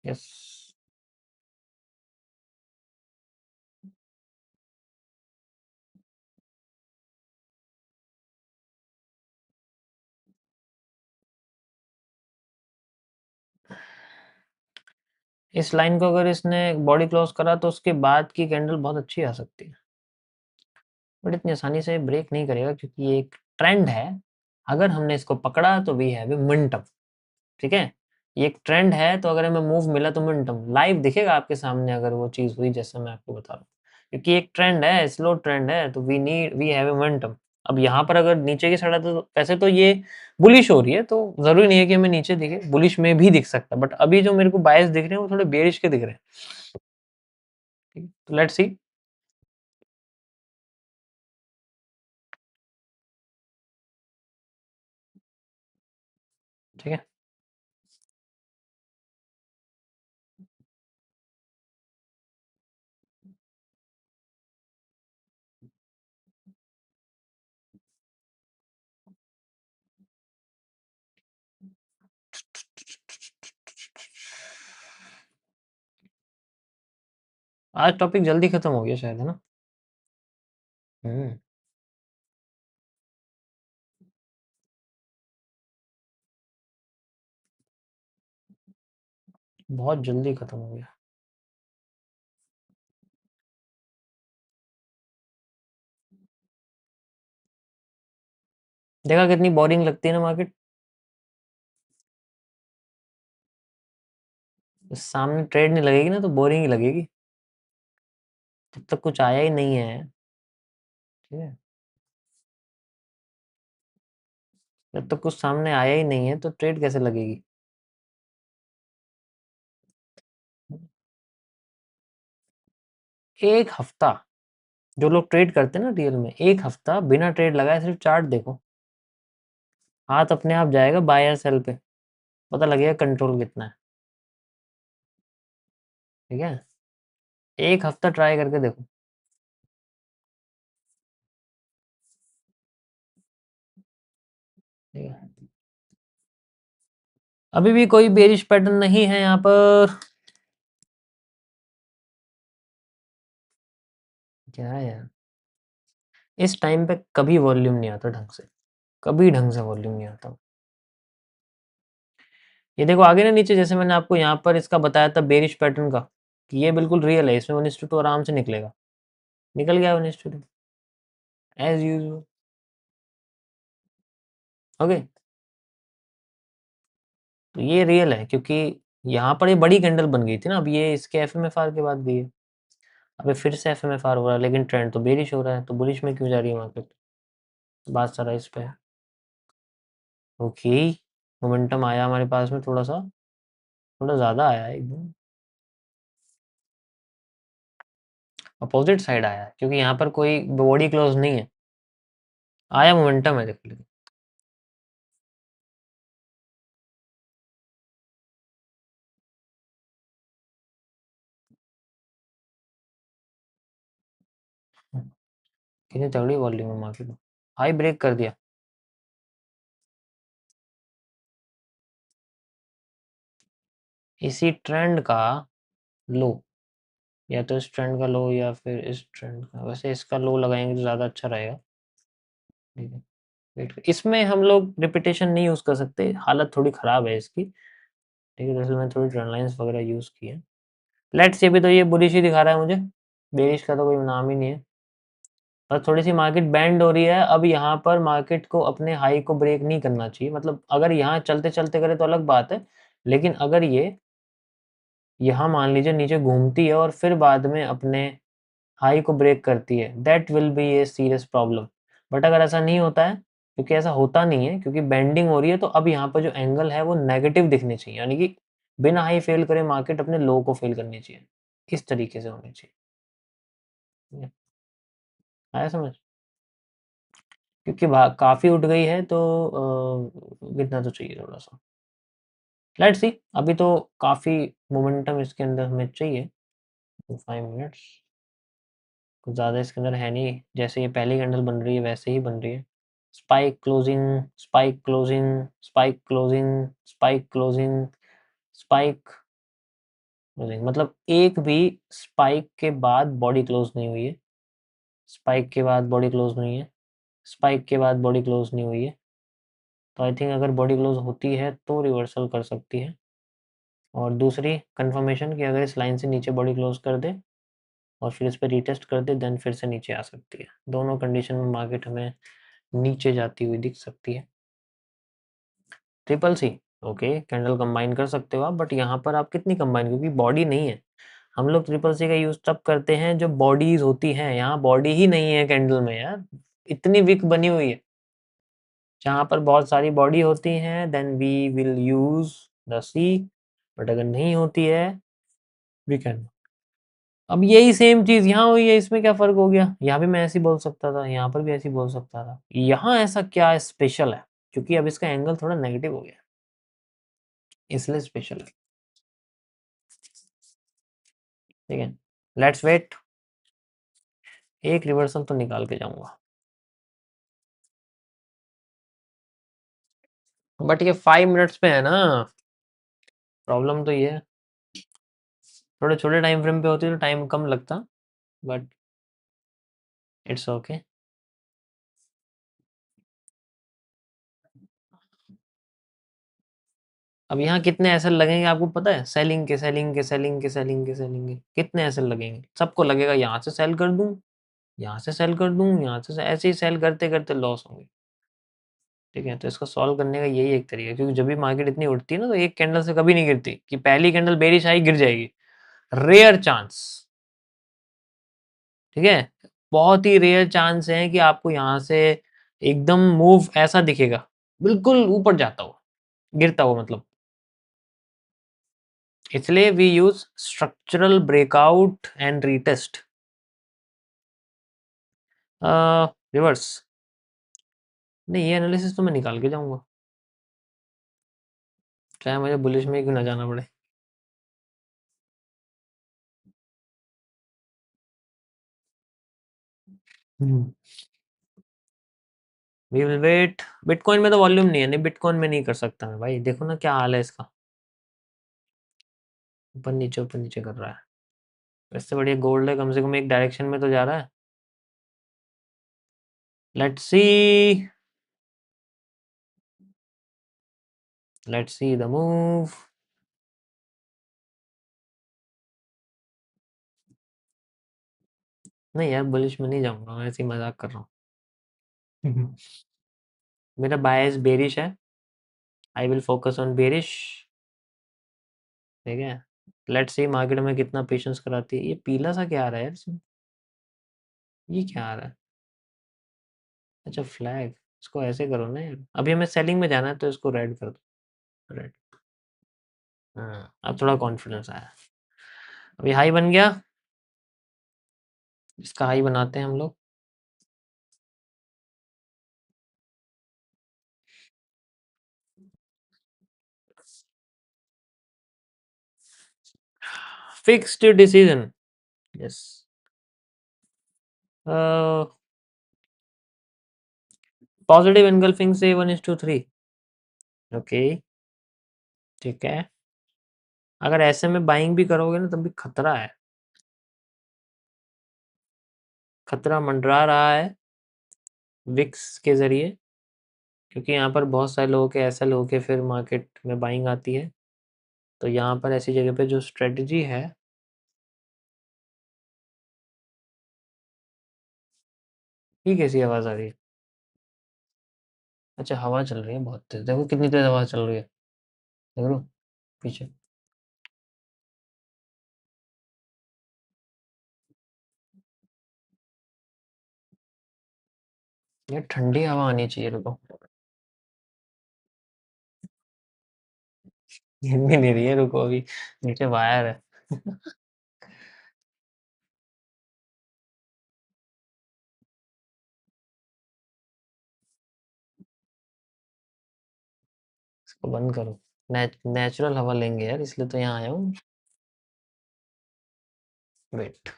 यस। इस लाइन को अगर इसने बॉडी क्लोज करा तो उसके बाद की कैंडल बहुत अच्छी आ सकती है, बट इतनी आसानी से ब्रेक नहीं करेगा क्योंकि ये एक ट्रेंड है। अगर हमने इसको पकड़ा तो वी हैव ए मोमेंटम, ठीक है? ये एक ट्रेंड है, तो अगर हमें मूव मिला तो मोमेंटम लाइव दिखेगा आपके सामने अगर वो चीज़ हुई जैसे मैं आपको बता रहा हूँ। क्योंकि एक ट्रेंड है, स्लो ट्रेंड है, तो वी हैव ए मोमेंटम। अब यहाँ पर अगर नीचे की साइड है तो वैसे तो ये बुलिश हो रही है, तो ज़रूरी नहीं है कि हमें नीचे दिखे, बुलिश में भी दिख सकता है, बट अभी जो मेरे को बायस दिख रहे हैं वो थोड़े बेयरिश के दिख रहे हैं। ठीक है? तो लेट्स सी। ठीक है? आज टॉपिक जल्दी खत्म हो गया शायद, है ना? हुँ, बहुत जल्दी खत्म हो गया। देखा कितनी बोरिंग लगती है ना मार्केट। सामने ट्रेड नहीं लगेगी ना तो बोरिंग ही लगेगी। जब तक कुछ आया ही नहीं है, ठीक है, जब तक कुछ सामने आया ही नहीं है तो ट्रेड कैसे लगेगी। एक हफ्ता, जो लोग ट्रेड करते हैं ना रियल में, एक हफ्ता बिना ट्रेड लगाए सिर्फ चार्ट देखो, हाथ अपने आप जाएगा बाय या सेल पे, पता लगेगा कंट्रोल कितना है। ठीक है, एक हफ्ता ट्राई करके देखो। ठीक है, अभी भी कोई बेरिश पैटर्न नहीं है यहाँ पर। क्या है यार, इस टाइम पे कभी वॉल्यूम नहीं आता ढंग से, कभी ढंग से वॉल्यूम नहीं आता। ये देखो आगे ना नीचे, जैसे मैंने आपको यहाँ पर इसका बताया था बेरिश पैटर्न का, कि ये बिल्कुल रियल है, इसमें 1:2 आराम से निकलेगा, निकल गया 1:2 एज यूजुअल। ओके, तो ये रियल है क्योंकि यहाँ पर ये बड़ी कैंडल बन गई थी ना, अब ये इसके एफएमएफआर के बाद गई है, अभी फिर से एफएमएफआर हो रहा है, लेकिन ट्रेंड तो बेरिश हो रहा है, तो बुलिश में क्यों जा रही है मार्केट। बात सारा इस पे है। ओके, मोमेंटम आया हमारे पास में थोड़ा सा, थोड़ा ज्यादा आया है एकदम, अपोजिट साइड आया है क्योंकि यहाँ पर कोई बॉडी क्लोज नहीं है, आया मोमेंटम है देखो, लेकिन कितनी तगड़ी वॉल्यूम है मार्केट में, हाई ब्रेक कर दिया। इसी ट्रेंड का लो, या तो इस ट्रेंड का लो या फिर इस ट्रेंड का, वैसे इसका लो लगाएंगे तो ज़्यादा अच्छा रहेगा। ठीक है, इसमें हम लोग रिपीटेशन नहीं यूज़ कर सकते, हालत थोड़ी ख़राब है इसकी। ठीक है, जैसे मैंने थोड़ी ट्रेंड लाइन्स वगैरह यूज़ की है। लेट्स से भी तो ये बुलिश ही दिखा रहा है मुझे, बेरिश का तो कोई नाम ही नहीं है। बस थोड़ी सी मार्केट बैंड हो रही है, अब यहाँ पर मार्केट को अपने हाई को ब्रेक नहीं करना चाहिए, मतलब अगर यहाँ चलते चलते करे तो अलग बात है, लेकिन अगर ये यहाँ मान लीजिए नीचे घूमती है और फिर बाद में अपने हाई को ब्रेक करती है, that will be a serious problem. But अगर ऐसा नहीं होता है, क्योंकि ऐसा होता नहीं है, क्योंकि बेंडिंग हो रही है, तो अब यहाँ पर जो एंगल है वो नेगेटिव दिखनी चाहिए, यानी कि बिना हाई फेल करे मार्केट अपने लो को फेल करनी चाहिए, इस तरीके से होनी चाहिए। ठीक है? आया समझ, क्योंकि काफी उठ गई है तो गिरना तो चाहिए थोड़ा सा। लेट्स सी, अभी तो काफी मोमेंटम इसके अंदर हमें चाहिए। 5 मिनट्स, कुछ ज़्यादा इसके अंदर है नहीं, जैसे ये पहली कैंडल बन रही है वैसे ही बन रही है। Spike closing, spike closing, spike closing, spike closing, spike closing, मतलब एक भी स्पाइक के बाद बॉडी क्लोज नहीं हुई है, स्पाइक के बाद बॉडी क्लोज नहीं है, स्पाइक के बाद बॉडी क्लोज नहीं हुई है। तो आई थिंक अगर बॉडी क्लोज होती है तो रिवर्सल कर सकती है। और दूसरी कंफर्मेशन कि अगर इस लाइन से नीचे बॉडी क्लोज कर दे और फिर इस पर रीटेस्ट कर दे, देन फिर से नीचे आ सकती है। दोनों कंडीशन में मार्केट हमें नीचे जाती हुई दिख सकती है। Triple C, okay, candle combine कर सकते हो आप, बट यहाँ पर आप कितनी कंबाइन, क्योंकि बॉडी नहीं है। हम लोग ट्रिपल सी का यूज तब करते हैं जो बॉडीज होती हैं, यहाँ बॉडी ही नहीं है कैंडल में यार, इतनी वीक बनी हुई है। जहाँ पर बहुत सारी बॉडी होती हैं then we will use the C, but अगर नहीं होती है वी कैन। अब यही सेम चीज यहाँ हुई है, इसमें क्या फर्क हो गया, यहाँ भी मैं ऐसे ही बोल सकता था, यहाँ पर भी ऐसे ही बोल सकता था, यहाँ ऐसा क्या स्पेशल है, क्योंकि अब इसका एंगल थोड़ा नेगेटिव हो गया, इसलिए स्पेशल है। ठीक है, लेट्स वेट, एक रिवर्सल तो निकाल के जाऊंगा, बट ये 5 मिनट्स पे है ना, प्रॉब्लम तो ये है। थोड़े छोटे टाइम फ्रेम पे होती तो टाइम कम लगता, बट इट्स ओके। अब यहाँ कितने एसएल लगेंगे आपको पता है, सेलिंग के सेलिंग के सेलिंग के सेलिंग के सेलिंग के कितने एसएल लगेंगे, सबको लगेगा यहाँ से सेल कर दूं, यहाँ से सेल कर दूं, यहाँ से ऐसे ही सेल करते करते लॉस होंगे। ठीक है, तो इसको सॉल्व करने का यही एक तरीका है, क्योंकि जब भी मार्केट इतनी उठती है ना, तो एक कैंडल से कभी नहीं गिरती कि पहली कैंडल बेरिश आई गिर जाएगी, रेयर चांस। ठीक है, बहुत ही रेयर चांस है कि आपको यहाँ से एकदम मूव ऐसा दिखेगा, बिल्कुल ऊपर जाता हुआ, गिरता हुआ मतलब। इसलिए we use structural breakout and retest. Reverse नहीं, ये एनालिसिस तो मैं निकाल के जाऊंगा, चाहे मुझे बुलिश में क्यों ना जाना पड़े। We will wait. बिटकॉइन में तो वॉल्यूम नहीं है, नहीं बिटकॉइन में नहीं कर सकता मैं भाई, देखो ना क्या हाल है इसका, ऊपर नीचे कर रहा है। इससे बढ़िया गोल्ड है, कम से कम एक डायरेक्शन में तो जा रहा है। Let's C, let's see the move. नहीं यार, बुलिश में नहीं जाऊंगा, मैं ऐसे ही मजाक कर रहा हूँ। मेरा बायस बेरिश है, I will focus on bearish. ठीक है, लेट्स सी मार्केट में कितना पेशेंस कराती है। ये पीला सा क्या आ रहा है यार इसमें? ये क्या आ रहा है? अच्छा फ्लैग, इसको ऐसे करो ना यार, अभी हमें सेलिंग में जाना है तो इसको रेड कर दो। रेड। हाँ, अब थोड़ा कॉन्फिडेंस आया। अभी हाई बन गया, इसका हाई बनाते हैं हम लोग। Fixed decision, yes. Positive engulfing से 1:3। ओके, ठीक है। अगर ऐसे में बाइंग भी करोगे ना तब भी खतरा है, खतरा मंडरा रहा है विक्स के जरिए, क्योंकि यहाँ पर बहुत सारे लोगों के ऐसे लोगों के फिर मार्केट में बाइंग आती है। तो यहाँ पर ऐसी जगह पे जो स्ट्रेटजी है, ये कैसी आवाज आ रही है? अच्छा हवा चल रही है बहुत तेज, देखो कितनी तेज हवा चल रही है, देख लो पीछे। ये ठंडी हवा आनी चाहिए, रुको। गिर भी नहीं रही है, रुको अभी, नीचे वायर है। इसको बंद करो। नेचुरल हवा लेंगे यार, इसलिए तो यहाँ आया हूँ। वेट,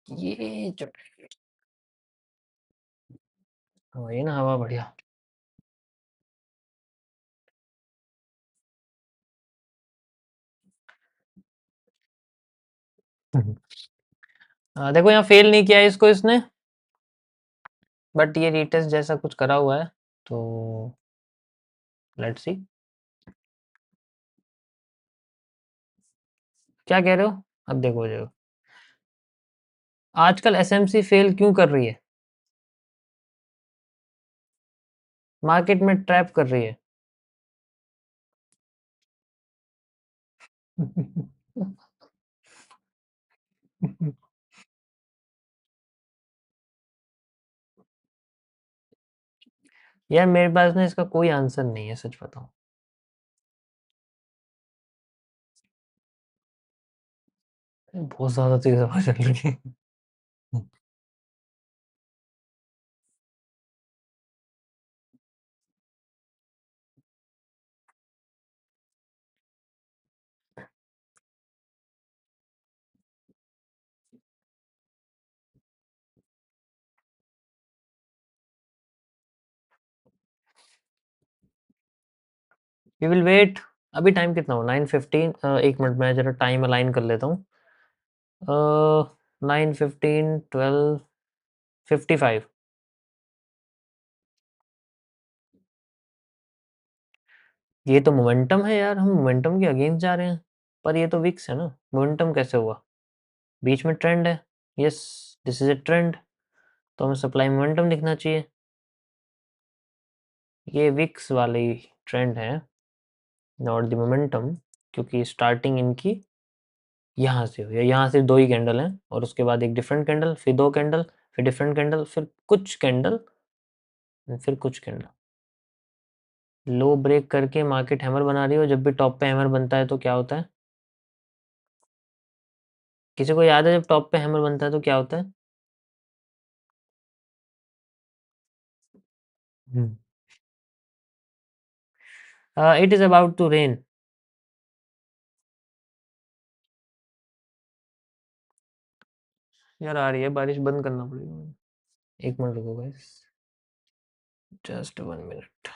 ये जो ये ना हवा बढ़िया। देखो यहाँ फेल नहीं किया है इसको इसने, बट ये रीटेस्ट जैसा कुछ करा हुआ है, तो लेट्स सी। क्या कह रहे हो? अब देखो जो आजकल एसएमसी फेल क्यों कर रही है, मार्केट में ट्रैप कर रही है। यार मेरे पास ना इसका कोई आंसर नहीं है, सच बताऊं। बहुत ज्यादा तेज हवा चल रही है। We will wait. अभी टाइम कितना हो, 9:15। एक मिनट मैं जरा टाइम अलाइन कर लेता हूँ। 9:15, 12:55। ये तो मोमेंटम है यार, हम मोमेंटम के अगेंस्ट जा रहे हैं। पर ये तो विक्स है ना, मोमेंटम कैसे हुआ? बीच में ट्रेंड है। Yes, this is a trend. तो हमें सप्लाई मोमेंटम दिखना चाहिए। ये विक्स वाली ट्रेंड है, नॉट द मोमेंटम, क्योंकि स्टार्टिंग इनकी यहाँ से हुई है। यहाँ से 2 ही कैंडल हैं और उसके बाद एक डिफरेंट कैंडल, फिर 2 कैंडल, फिर डिफरेंट कैंडल, फिर कुछ कैंडल, फिर कुछ कैंडल। लो ब्रेक करके मार्केट हैमर बना रही हो। जब भी टॉप पे हैमर बनता है तो क्या होता है? किसी को याद है जब टॉप पे हैमर बनता है तो क्या होता है? It is about to rain. यार आ रही है बारिश, बंद करना पड़ेगा। एक मिनट रुको गाइस, जस्ट 1 मिनट।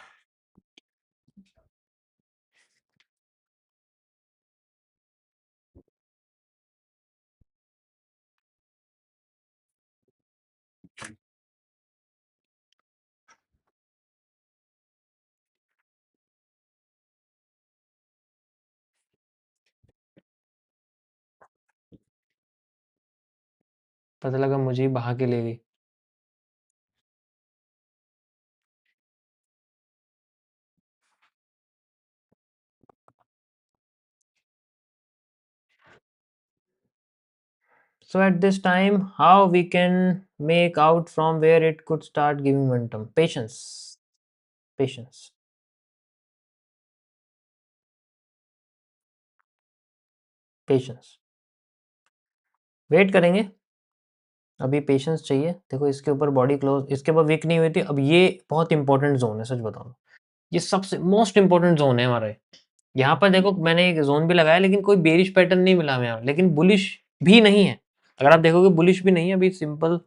पता लगा मुझे ही बहा के ले गई। So at this time, how we can make out from where it could start giving momentum? Patience, patience, patience. Wait करेंगे, अभी पेशेंस चाहिए। देखो इसके ऊपर बॉडी क्लोज, इसके ऊपर वीक नहीं हुई थी। अब ये बहुत इंपॉर्टेंट जोन है, सच बताऊं, ये सबसे मोस्ट इंपॉर्टेंट जोन है हमारा। यहाँ पर देखो मैंने एक जोन भी लगाया लेकिन कोई बेरिश पैटर्न नहीं मिला हमें यहाँ, लेकिन बुलिश भी नहीं है। अगर आप देखोगे बुलिश भी नहीं है, अभी सिंपल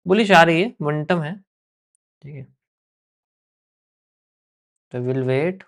बुलिश आ रही है, मोमेंटम है। ठीक है, तो will wait.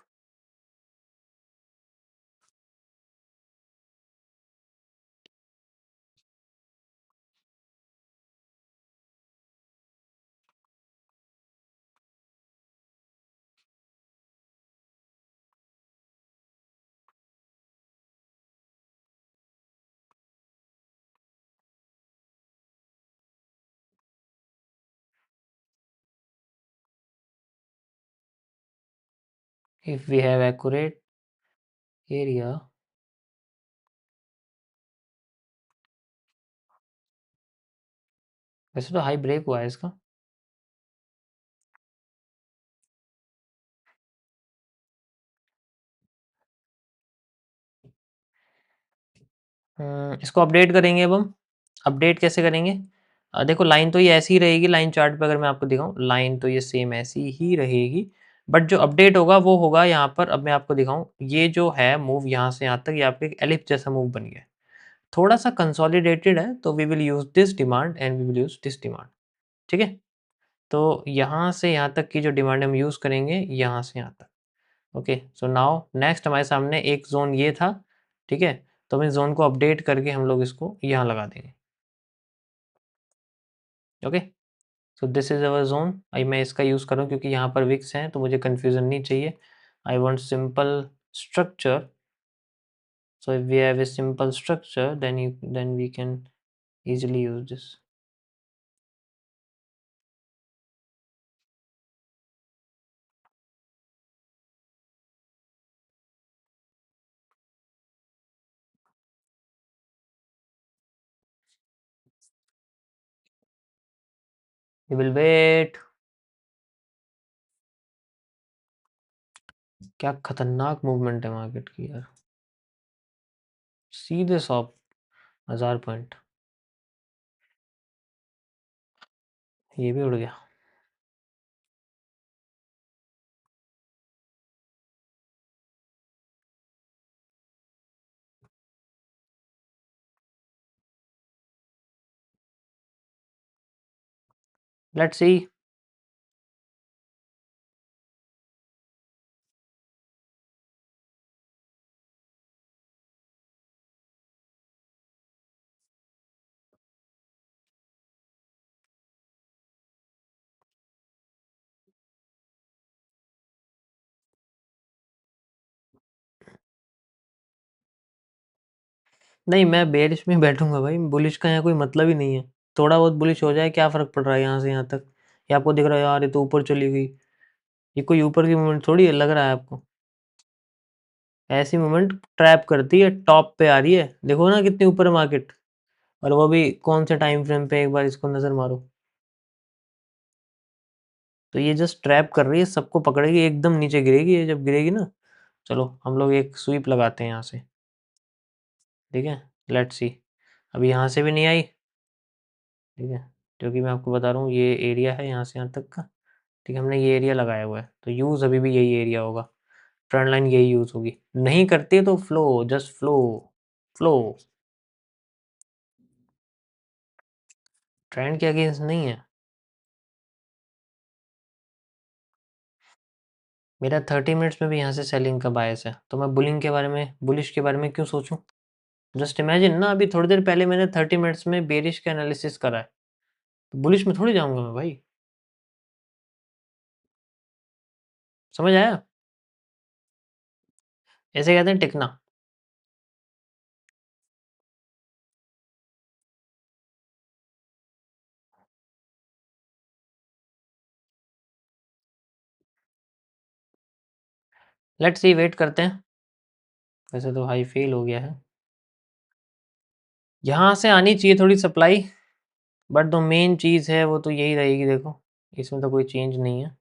If we have accurate area, वैसे तो हाई ब्रेक हुआ है इसका। इसको अपडेट करेंगे अब हम। अपडेट कैसे करेंगे? देखो लाइन तो ये ऐसी ही रहेगी। लाइन चार्ट पे अगर मैं आपको दिखाऊं, लाइन तो ये सेम ऐसी ही रहेगी, बट जो अपडेट होगा वो होगा यहाँ पर। अब मैं आपको दिखाऊं, ये जो है मूव यहाँ से यहाँ तक, ये आपके एक एलिप्स जैसा मूव बन गया है। थोड़ा सा कंसोलिडेटेड है, तो we will use this demand and we will use this demand. ठीक है, तो यहाँ से यहाँ तक की जो डिमांड हम यूज करेंगे, यहाँ से यहाँ तक। ओके, सो नाउ नेक्स्ट हमारे सामने एक जोन ये था। ठीक है, तो हम इस जोन को अपडेट करके हम लोग इसको यहाँ लगा देंगे। Okay, so this is our zone. I मैं इसका यूज़ कर रहा हूँ क्योंकि यहाँ पर विक्स हैं, तो मुझे कन्फ्यूज़न नहीं चाहिए। I want simple structure. So if we have a simple structure, then we can easily use this. We will wait. क्या खतरनाक मूवमेंट है मार्केट की यार, सीधे 100,000 पॉइंट। ये भी उड़ गया। Let's see. नहीं, मैं बेयरिश में बैठूंगा भाई, बुलिश का यहाँ कोई मतलब ही नहीं है। थोड़ा बहुत बुलिश हो जाए क्या फर्क पड़ रहा है यहाँ से यहाँ तक। ये आपको दिख रहा है यार, ये तो ऊपर चली गई। ये कोई ऊपर की मूवमेंट थोड़ी है, लग रहा है आपको। ऐसी मूवमेंट ट्रैप करती है, टॉप पे आ रही है, देखो ना कितनी ऊपर है मार्केट। और वो भी कौन से टाइम फ्रेम पे, एक बार इसको नजर मारो। तो ये जस्ट ट्रैप कर रही है, सबको पकड़ेगी, एकदम नीचे गिरेगी ये, जब गिरेगी ना। चलो हम लोग एक स्वीप लगाते हैं यहाँ से। ठीक है, लेट्स सी। अभी यहाँ से भी नहीं आई। ठीक है, क्योंकि मैं आपको बता रहा हूँ ये एरिया है यहाँ से यहाँ तक का। ठीक है, हमने ये एरिया लगाया हुआ है, तो यूज़ अभी भी यही एरिया होगा। ट्रेंड लाइन यही यूज़ होगी, नहीं करती है तो flow, just flow. Flow. Trend के अगेंस्ट नहीं है। मेरा 30 मिनट्स में भी यहाँ से सेलिंग का बायस है, तो मैं बुलिंग के बारे में, बुलिश के बारे में क्यों सोचूं। जस्ट इमेजिन ना, अभी थोड़ी देर पहले मैंने 30 मिनट्स में बेरिश का एनालिसिस करा है, तो बुलिश में थोड़ी जाऊंगा मैं भाई। समझ आया। ऐसे कहते हैं टिकना। लेट्स सी, वेट करते हैं। वैसे तो हाई फेल हो गया है। यहाँ से आनी चाहिए थोड़ी सप्लाई, बट जो मेन चीज़ है वो तो यही रहेगी, देखो इसमें तो कोई चेंज नहीं है।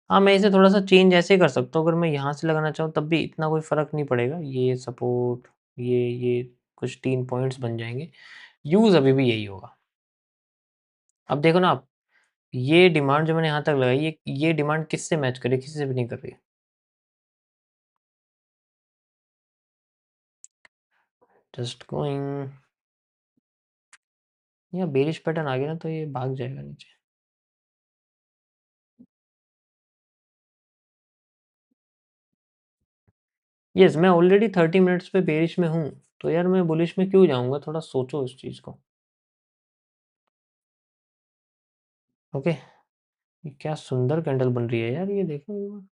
हाँ, मैं इसे थोड़ा सा चेंज ऐसे कर सकता हूँ, अगर मैं यहाँ से लगाना चाहूँ तब भी इतना कोई फ़र्क नहीं पड़ेगा। ये सपोर्ट, ये कुछ 3 पॉइंट्स बन जाएंगे। यूज़ अभी भी यही होगा। अब देखो ना आप, ये डिमांड जो मैंने यहाँ तक लगाई, ये डिमांड किससे मैच करे, किसी से भी नहीं कर रही है। Just going. यहाँ बेरिश पैटर्न आ गया ना, तो ये भाग जाएगा नीचे। यस, मैं ऑलरेडी 30 मिनट्स पे बेरिश में हूँ, तो यार मैं बुलिश में क्यों जाऊँगा, थोड़ा सोचो इस चीज़ को। ओके, ये क्या सुंदर कैंडल बन रही है यार, ये देखो एक बार।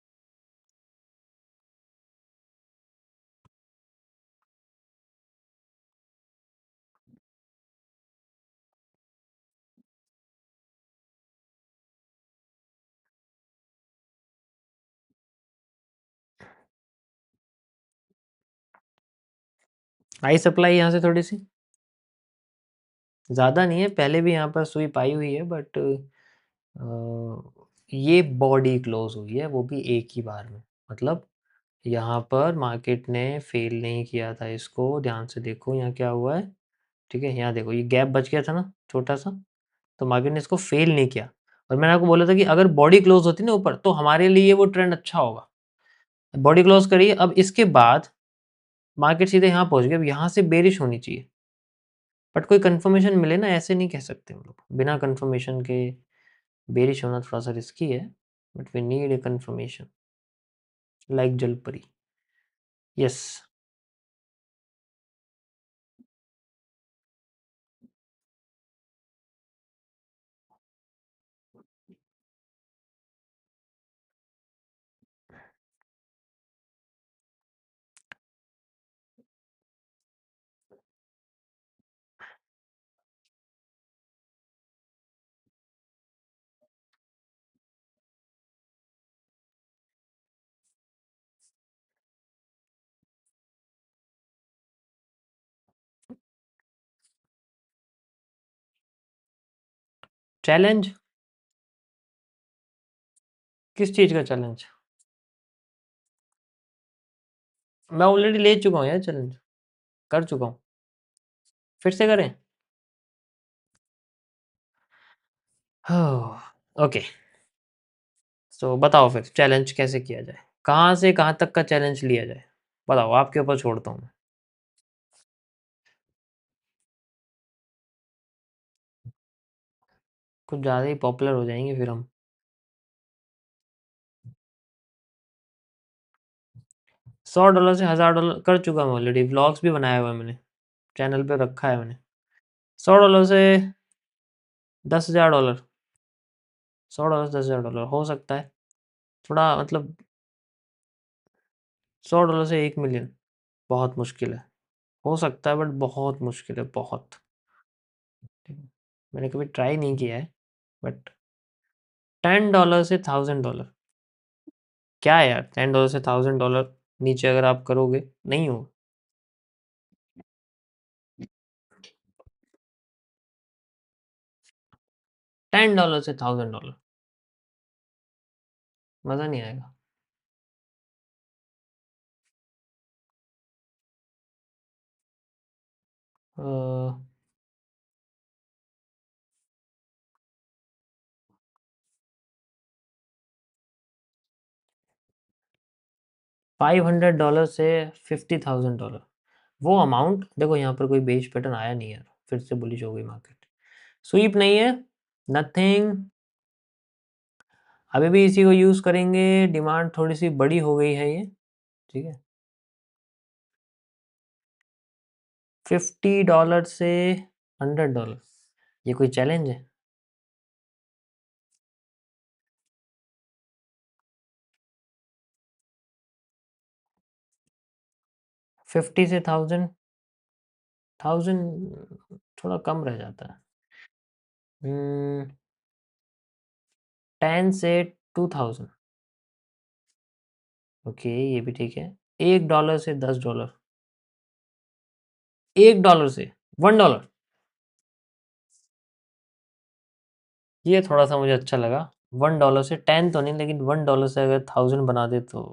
आई सप्लाई यहाँ से थोड़ी सी, ज़्यादा नहीं है, पहले भी यहाँ पर स्वीप आई हुई है, बट ये बॉडी क्लोज हुई है, वो भी एक ही बार में। मतलब यहाँ पर मार्केट ने फेल नहीं किया था इसको, ध्यान से देखो यहाँ क्या हुआ है। ठीक है, यहाँ देखो ये गैप बच गया था ना छोटा सा, तो मार्केट ने इसको फेल नहीं किया। और मैंने आपको बोला था कि अगर बॉडी क्लोज होती ना ऊपर, तो हमारे लिए वो ट्रेंड अच्छा होगा। बॉडी क्लोज करिए, अब इसके बाद मार्केट सीधे यहाँ पहुंच गया, अब यहाँ से बेरिश होनी चाहिए। बट कोई कंफर्मेशन मिले ना, ऐसे नहीं कह सकते हम लोग बिना कंफर्मेशन के। बेरिश होना थोड़ा सा रिस्की है, but we need a confirmation, like जलपरी। यस। चैलेंज? किस चीज का चैलेंज? मैं ऑलरेडी ले चुका हूँ यार, चैलेंज कर चुका हूँ। फिर से करें? ओके, तो बताओ फिर चैलेंज कैसे किया जाए, कहाँ से कहाँ तक का चैलेंज लिया जाए। बताओ, आपके ऊपर छोड़ता हूँ मैं। कुछ ज़्यादा ही पॉपुलर हो जाएंगे फिर हम। $100 से $1000 कर चुका हूँ ऑलरेडी, व्लॉग्स भी बनाया हुआ है मैंने, चैनल पे रखा है मैंने। $100 से $10,000। $100 से $10,000 हो सकता है, थोड़ा मतलब $100 से 1 मिलियन बहुत मुश्किल है। हो सकता है बट बहुत मुश्किल है, बहुत। मैंने कभी ट्राई नहीं किया है, बट $10 से $1000, क्या है यार, $10 से $1000 नीचे अगर आप करोगे नहीं हो। $10 से $1000 मजा नहीं आएगा। $500 से $50,000, वो अमाउंट देखो, यहाँ पर कोई बेच पैटर्न आया नहीं यार, फिर से बुलिश हो गई मार्केट। स्वीप नहीं है, नथिंग, अभी भी इसी को यूज करेंगे। डिमांड थोड़ी सी बड़ी हो गई है ये, ठीक है। $50 से $100, ये कोई चैलेंज है? 50 से 1000 थोड़ा कम रह जाता है। 10 से 2000, ओके ये भी ठीक है। $1 से $10, $1 से $1, ये थोड़ा सा मुझे अच्छा लगा। $1 से 10 तो नहीं, लेकिन $1 से अगर 1000 बना दे तो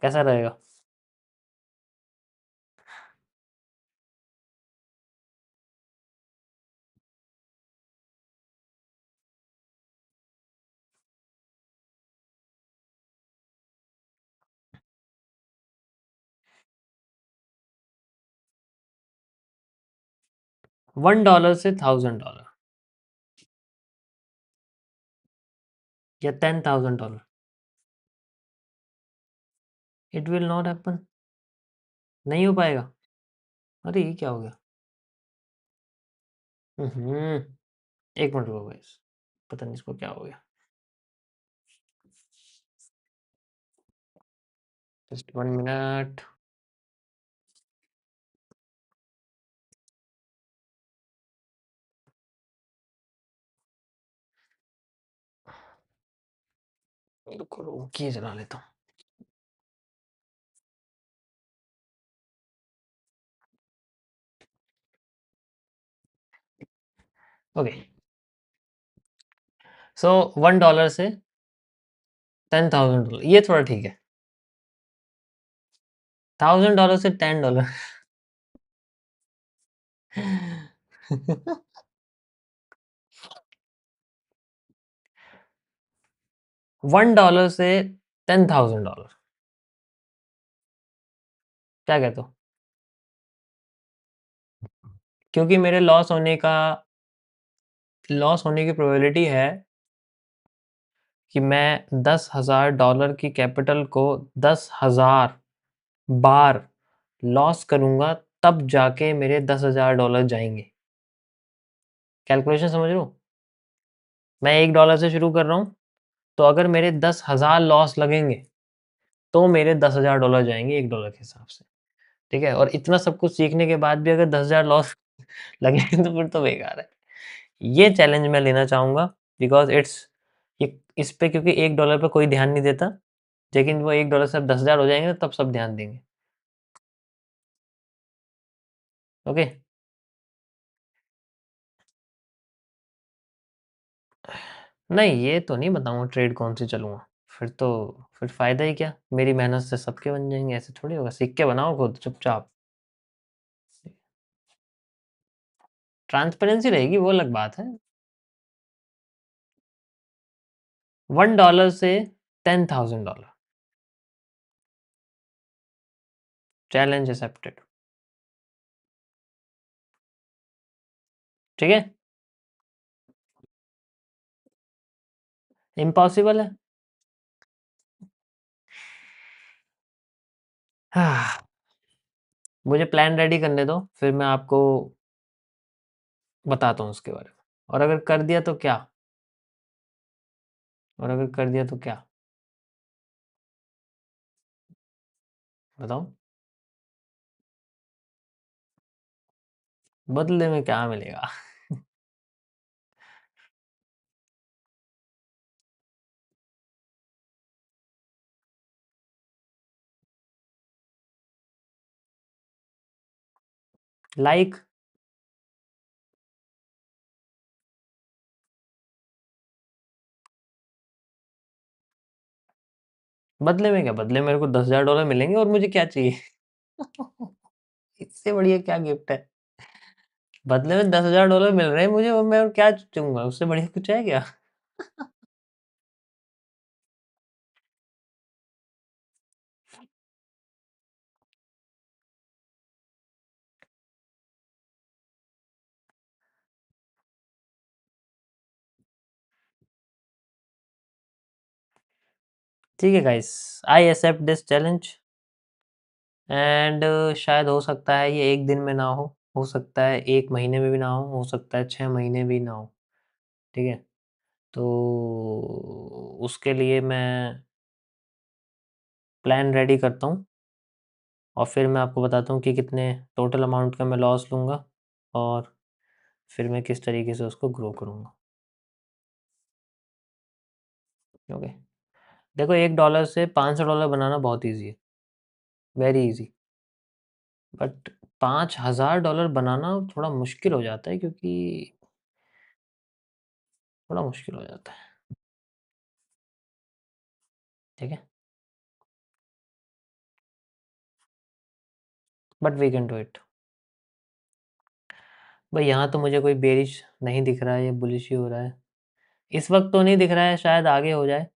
कैसा रहेगा? $1 से $1000 या $10,000, इट विल नॉट हैपन, नहीं हो पाएगा। अरे ये क्या हो गया? एक मिनट रुको गाइस, पता नहीं इसको क्या हो गया। Just 1 minute. रुको रुको, की जला लेता हूँ। ओके, सो $1 से $10,000, ये थोड़ा ठीक है। $1000 से $10। $1 से $10,000, क्या कहते हो? क्योंकि मेरे लॉस होने की प्रोबेबिलिटी है कि मैं $10,000 की कैपिटल को 10,000 बार लॉस करूंगा, तब जाके मेरे $10,000 जाएंगे। कैलकुलेशन समझ रहे हो? मैं $1 से शुरू कर रहा हूँ, तो अगर मेरे 10,000 लॉस लगेंगे तो मेरे $10,000 जाएंगे $1 के हिसाब से, ठीक है। और इतना सब कुछ सीखने के बाद भी अगर 10,000 लॉस लगे तो फिर तो बेकार है। ये चैलेंज मैं लेना चाहूंगा, बिकॉज ये इस पे, क्योंकि $1 पे कोई ध्यान नहीं देता, लेकिन वो $1 से अब 10,000 हो जाएंगे तब सब ध्यान देंगे। ओके, नहीं ये तो नहीं बताऊंगा ट्रेड कौन सी चलूंगा, फिर फायदा ही क्या, मेरी मेहनत से सबके बन जाएंगे, ऐसे थोड़ी होगा। सीख के बनाओ खुद चुपचाप, ट्रांसपेरेंसी रहेगी वो अलग बात है। $1 से $10,000, चैलेंज एक्सेप्टेड, ठीक है। इम्पॉसिबल है। हाँ, मुझे प्लान रेडी करने दो, फिर मैं आपको बताता हूँ उसके बारे में। और अगर कर दिया तो क्या, और अगर कर दिया तो क्या, बताओ। बदले में क्या मिलेगा? लाइक। बदले में क्या? बदले में मेरे को $10,000 मिलेंगे और मुझे क्या चाहिए? इससे बढ़िया क्या गिफ्ट है? बदले में $10,000 मिल रहे हैं मुझे और मैं और क्या चूंगा? उससे बढ़िया कुछ है क्या? ठीक है guys, I accept this challenge and शायद हो सकता है ये एक दिन में ना हो सकता है 1 महीने में भी ना हो सकता है 6 महीने भी ना हो, ठीक है? तो उसके लिए मैं प्लान रेडी करता हूँ और फिर मैं आपको बताता हूँ कि कितने टोटल अमाउंट का मैं लॉस लूँगा और फिर मैं किस तरीके से उसको ग्रो करूँगा। ओके, देखो $1 से $500 बनाना बहुत ईज़ी है, वेरी ईज़ी। बट $5,000 बनाना थोड़ा मुश्किल हो जाता है क्योंकि थोड़ा मुश्किल हो जाता है, ठीक है? But we can do it. भाई यहाँ तो मुझे कोई बेरिश नहीं दिख रहा है, ये बुलिश ही हो रहा है। इस वक़्त तो नहीं दिख रहा है, शायद आगे हो जाए।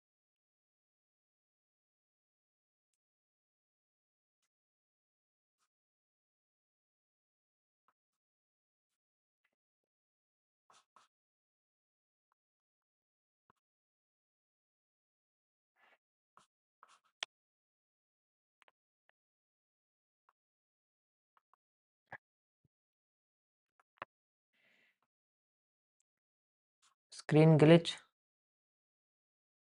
स्क्रीन ग्लिच,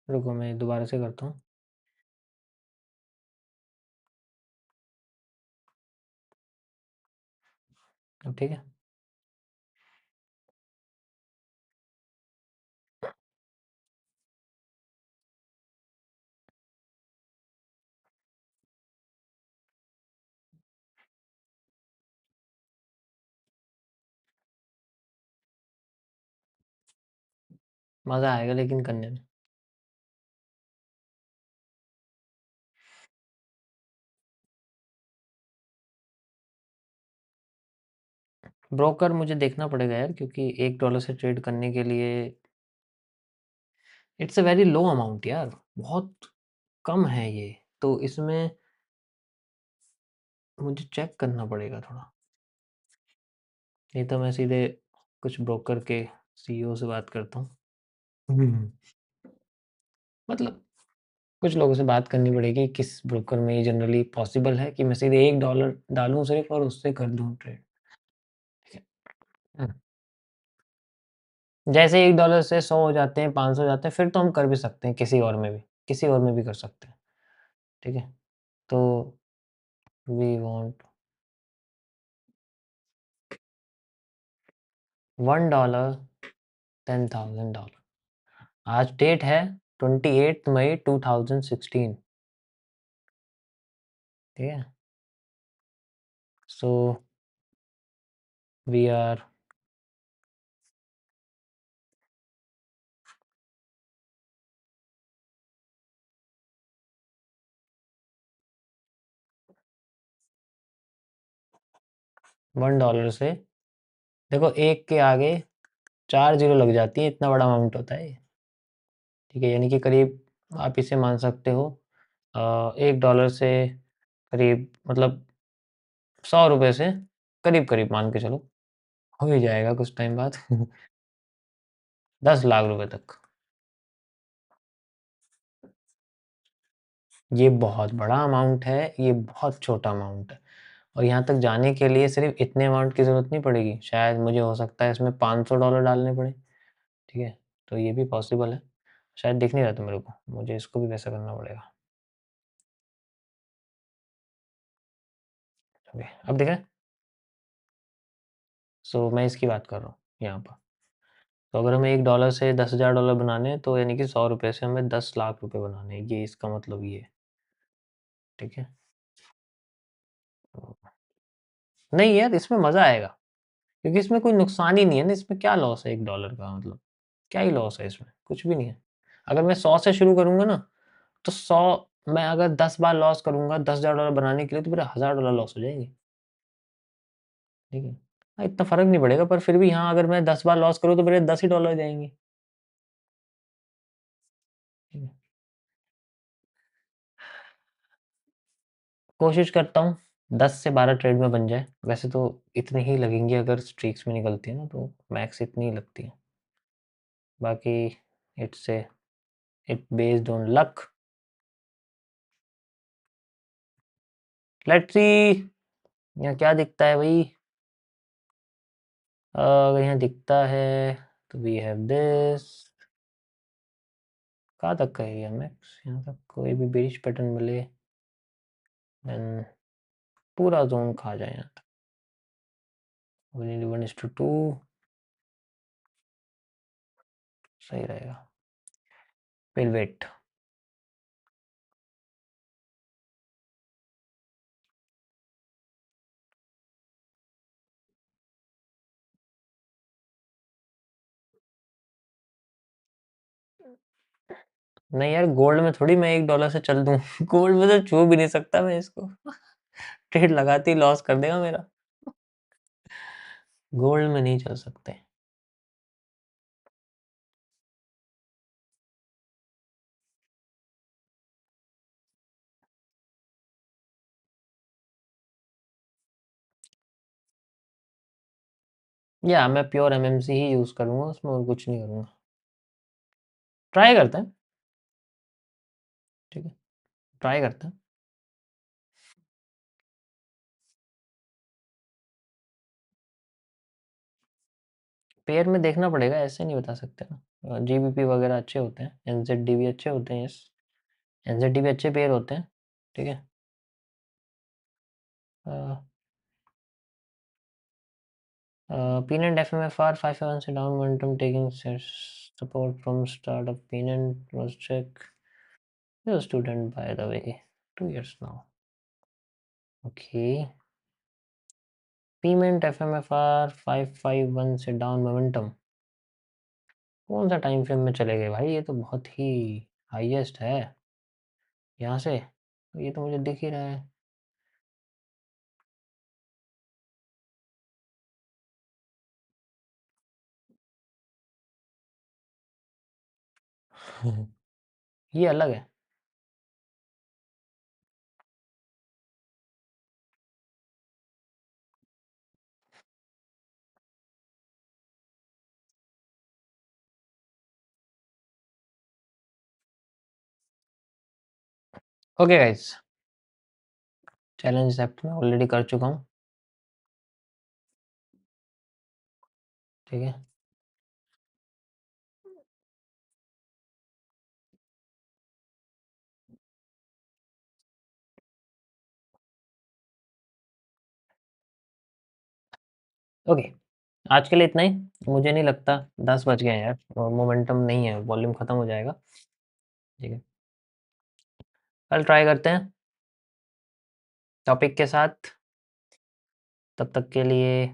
रुको मैं दोबारा से करता हूँ। अब ठीक है? मज़ा आएगा लेकिन करने में। ब्रोकर मुझे देखना पड़ेगा यार क्योंकि $1 से ट्रेड करने के लिए it's a very low amount यार, बहुत कम है ये। तो इसमें मुझे चेक करना पड़ेगा थोड़ा। नहीं तो मैं सीधे कुछ ब्रोकर के सीईओ से बात करता हूँ। हुँ। मतलब कुछ लोगों से बात करनी पड़ेगी किस ब्रोकर में ये जनरली पॉसिबल है कि मैं सीधे $1 डालूँ सिर्फ़ और उससे कर दूँ ट्रेड, ठीक है? हुँ। जैसे $1 से 100 हो जाते हैं, 500 हो जाते हैं, फिर तो हम कर भी सकते हैं किसी और में भी कर सकते हैं, ठीक है? तो वी वांट $1 $10,000। आज डेट है 28 मई 2016, ठीक है? सो वी आर $1 से देखो 1 के आगे 4 ज़ीरो लग जाती हैं, इतना बड़ा अमाउंट होता है ये, ठीक है? यानी कि करीब आप इसे मान सकते हो $1 से करीब मतलब ₹100 से करीब-करीब मान के चलो, हो ही जाएगा कुछ टाइम बाद। 10 लाख रुपए तक। ये बहुत बड़ा अमाउंट है, ये बहुत छोटा अमाउंट है और यहाँ तक जाने के लिए सिर्फ़ इतने अमाउंट की ज़रूरत नहीं पड़ेगी। शायद मुझे हो सकता है इसमें $500 डालने पड़े, ठीक है? तो ये भी पॉसिबल है। शायद दिख नहीं रहा था मेरे को, मुझे इसको भी वैसा करना पड़ेगा। ओके, अब दिख रहा है? सो मैं इसकी बात कर रहा हूँ यहाँ पर। तो अगर हमें $1 से $10,000 बनाने हैं, तो यानी कि 100 रुपये से हमें 10 लाख रुपए बनाने हैं, ये इसका मतलब ये है। ठीक है। नहीं यार, इसमें मज़ा आएगा, क्योंकि इसमें कोई नुकसान ही नहीं है ना, इसमें क्या लॉस है $1 का, मतलब क्या ही लॉस है इसमें, कुछ भी नहीं है। अगर मैं 100 से शुरू करूँगा ना, तो 100 मैं अगर 10 बार लॉस करूँगा $10,000 बनाने के लिए, तो मेरे $1000 लॉस हो जाएँगे। ठीक है। हाँ, इतना फ़र्क नहीं पड़ेगा, पर फिर भी हाँ, अगर मैं 10 बार लॉस करूँ, तो मेरे 10 ही डॉलर जाएँगे। ठीक है। कोशिश करता हूँ 10 से 12 ट्रेड में बन जाए। वैसे तो इतने ही लगेंगे, अगर स्ट्रीक्स में निकलती है ना, तो मैक्स इतनी ही लगती है। बाकी it's a it based on luck. Let's see यहाँ क्या दिखता है भाई। अगर यहाँ दिखता है तो वी हैव दिस। कहाँ तक का एरिया मैक्स, यहाँ तक कोई भी बेरिश पैटर्न मिले, देन पूरा जोन खा जाए यहाँ तक। 1:2 सही रहेगा। फिर वेट। नहीं यार, गोल्ड में थोड़ी मैं $1 से चल दूँ। गोल्ड में तो छू भी नहीं सकता मैं इसको। ट्रेड लगाते ही लॉस कर देगा मेरा। गोल्ड में नहीं चल सकते। या मैं प्योर एमएमसी ही यूज़ करूँगा, उसमें और कुछ नहीं करूँगा। ट्राई करते हैं। ठीक है, ट्राई करते हैं। पेयर में देखना पड़ेगा, ऐसे नहीं बता सकते ना। जीबीपी वगैरह अच्छे होते हैं, एनजेडी भी अच्छे होते हैं, यस। एनजेडी भी अच्छे पेयर होते हैं। ठीक है। Pennant FMFR 5 से down momentum taking support from start of Pennant cross check. You're a student by the way, 2 years now. Okay. Payment FMFR 551 से डाउन मोमेंटम, कौन सा टाइम फ्रेम में चले गए भाई, ये तो बहुत ही हाईएस्ट है यहाँ से, ये तो मुझे दिख ही रहा है। ये अलग है। ओके गाइस, चैलेंज एक्सेप्ट मैं ऑलरेडी कर चुका हूँ। ठीक है। ओके, आज के लिए इतना ही। मुझे नहीं लगता 10 बज गए हैं यार, और मोमेंटम नहीं है, वॉल्यूम खत्म हो जाएगा। ठीक है, कल ट्राई करते हैं टॉपिक के साथ। तब तक के लिए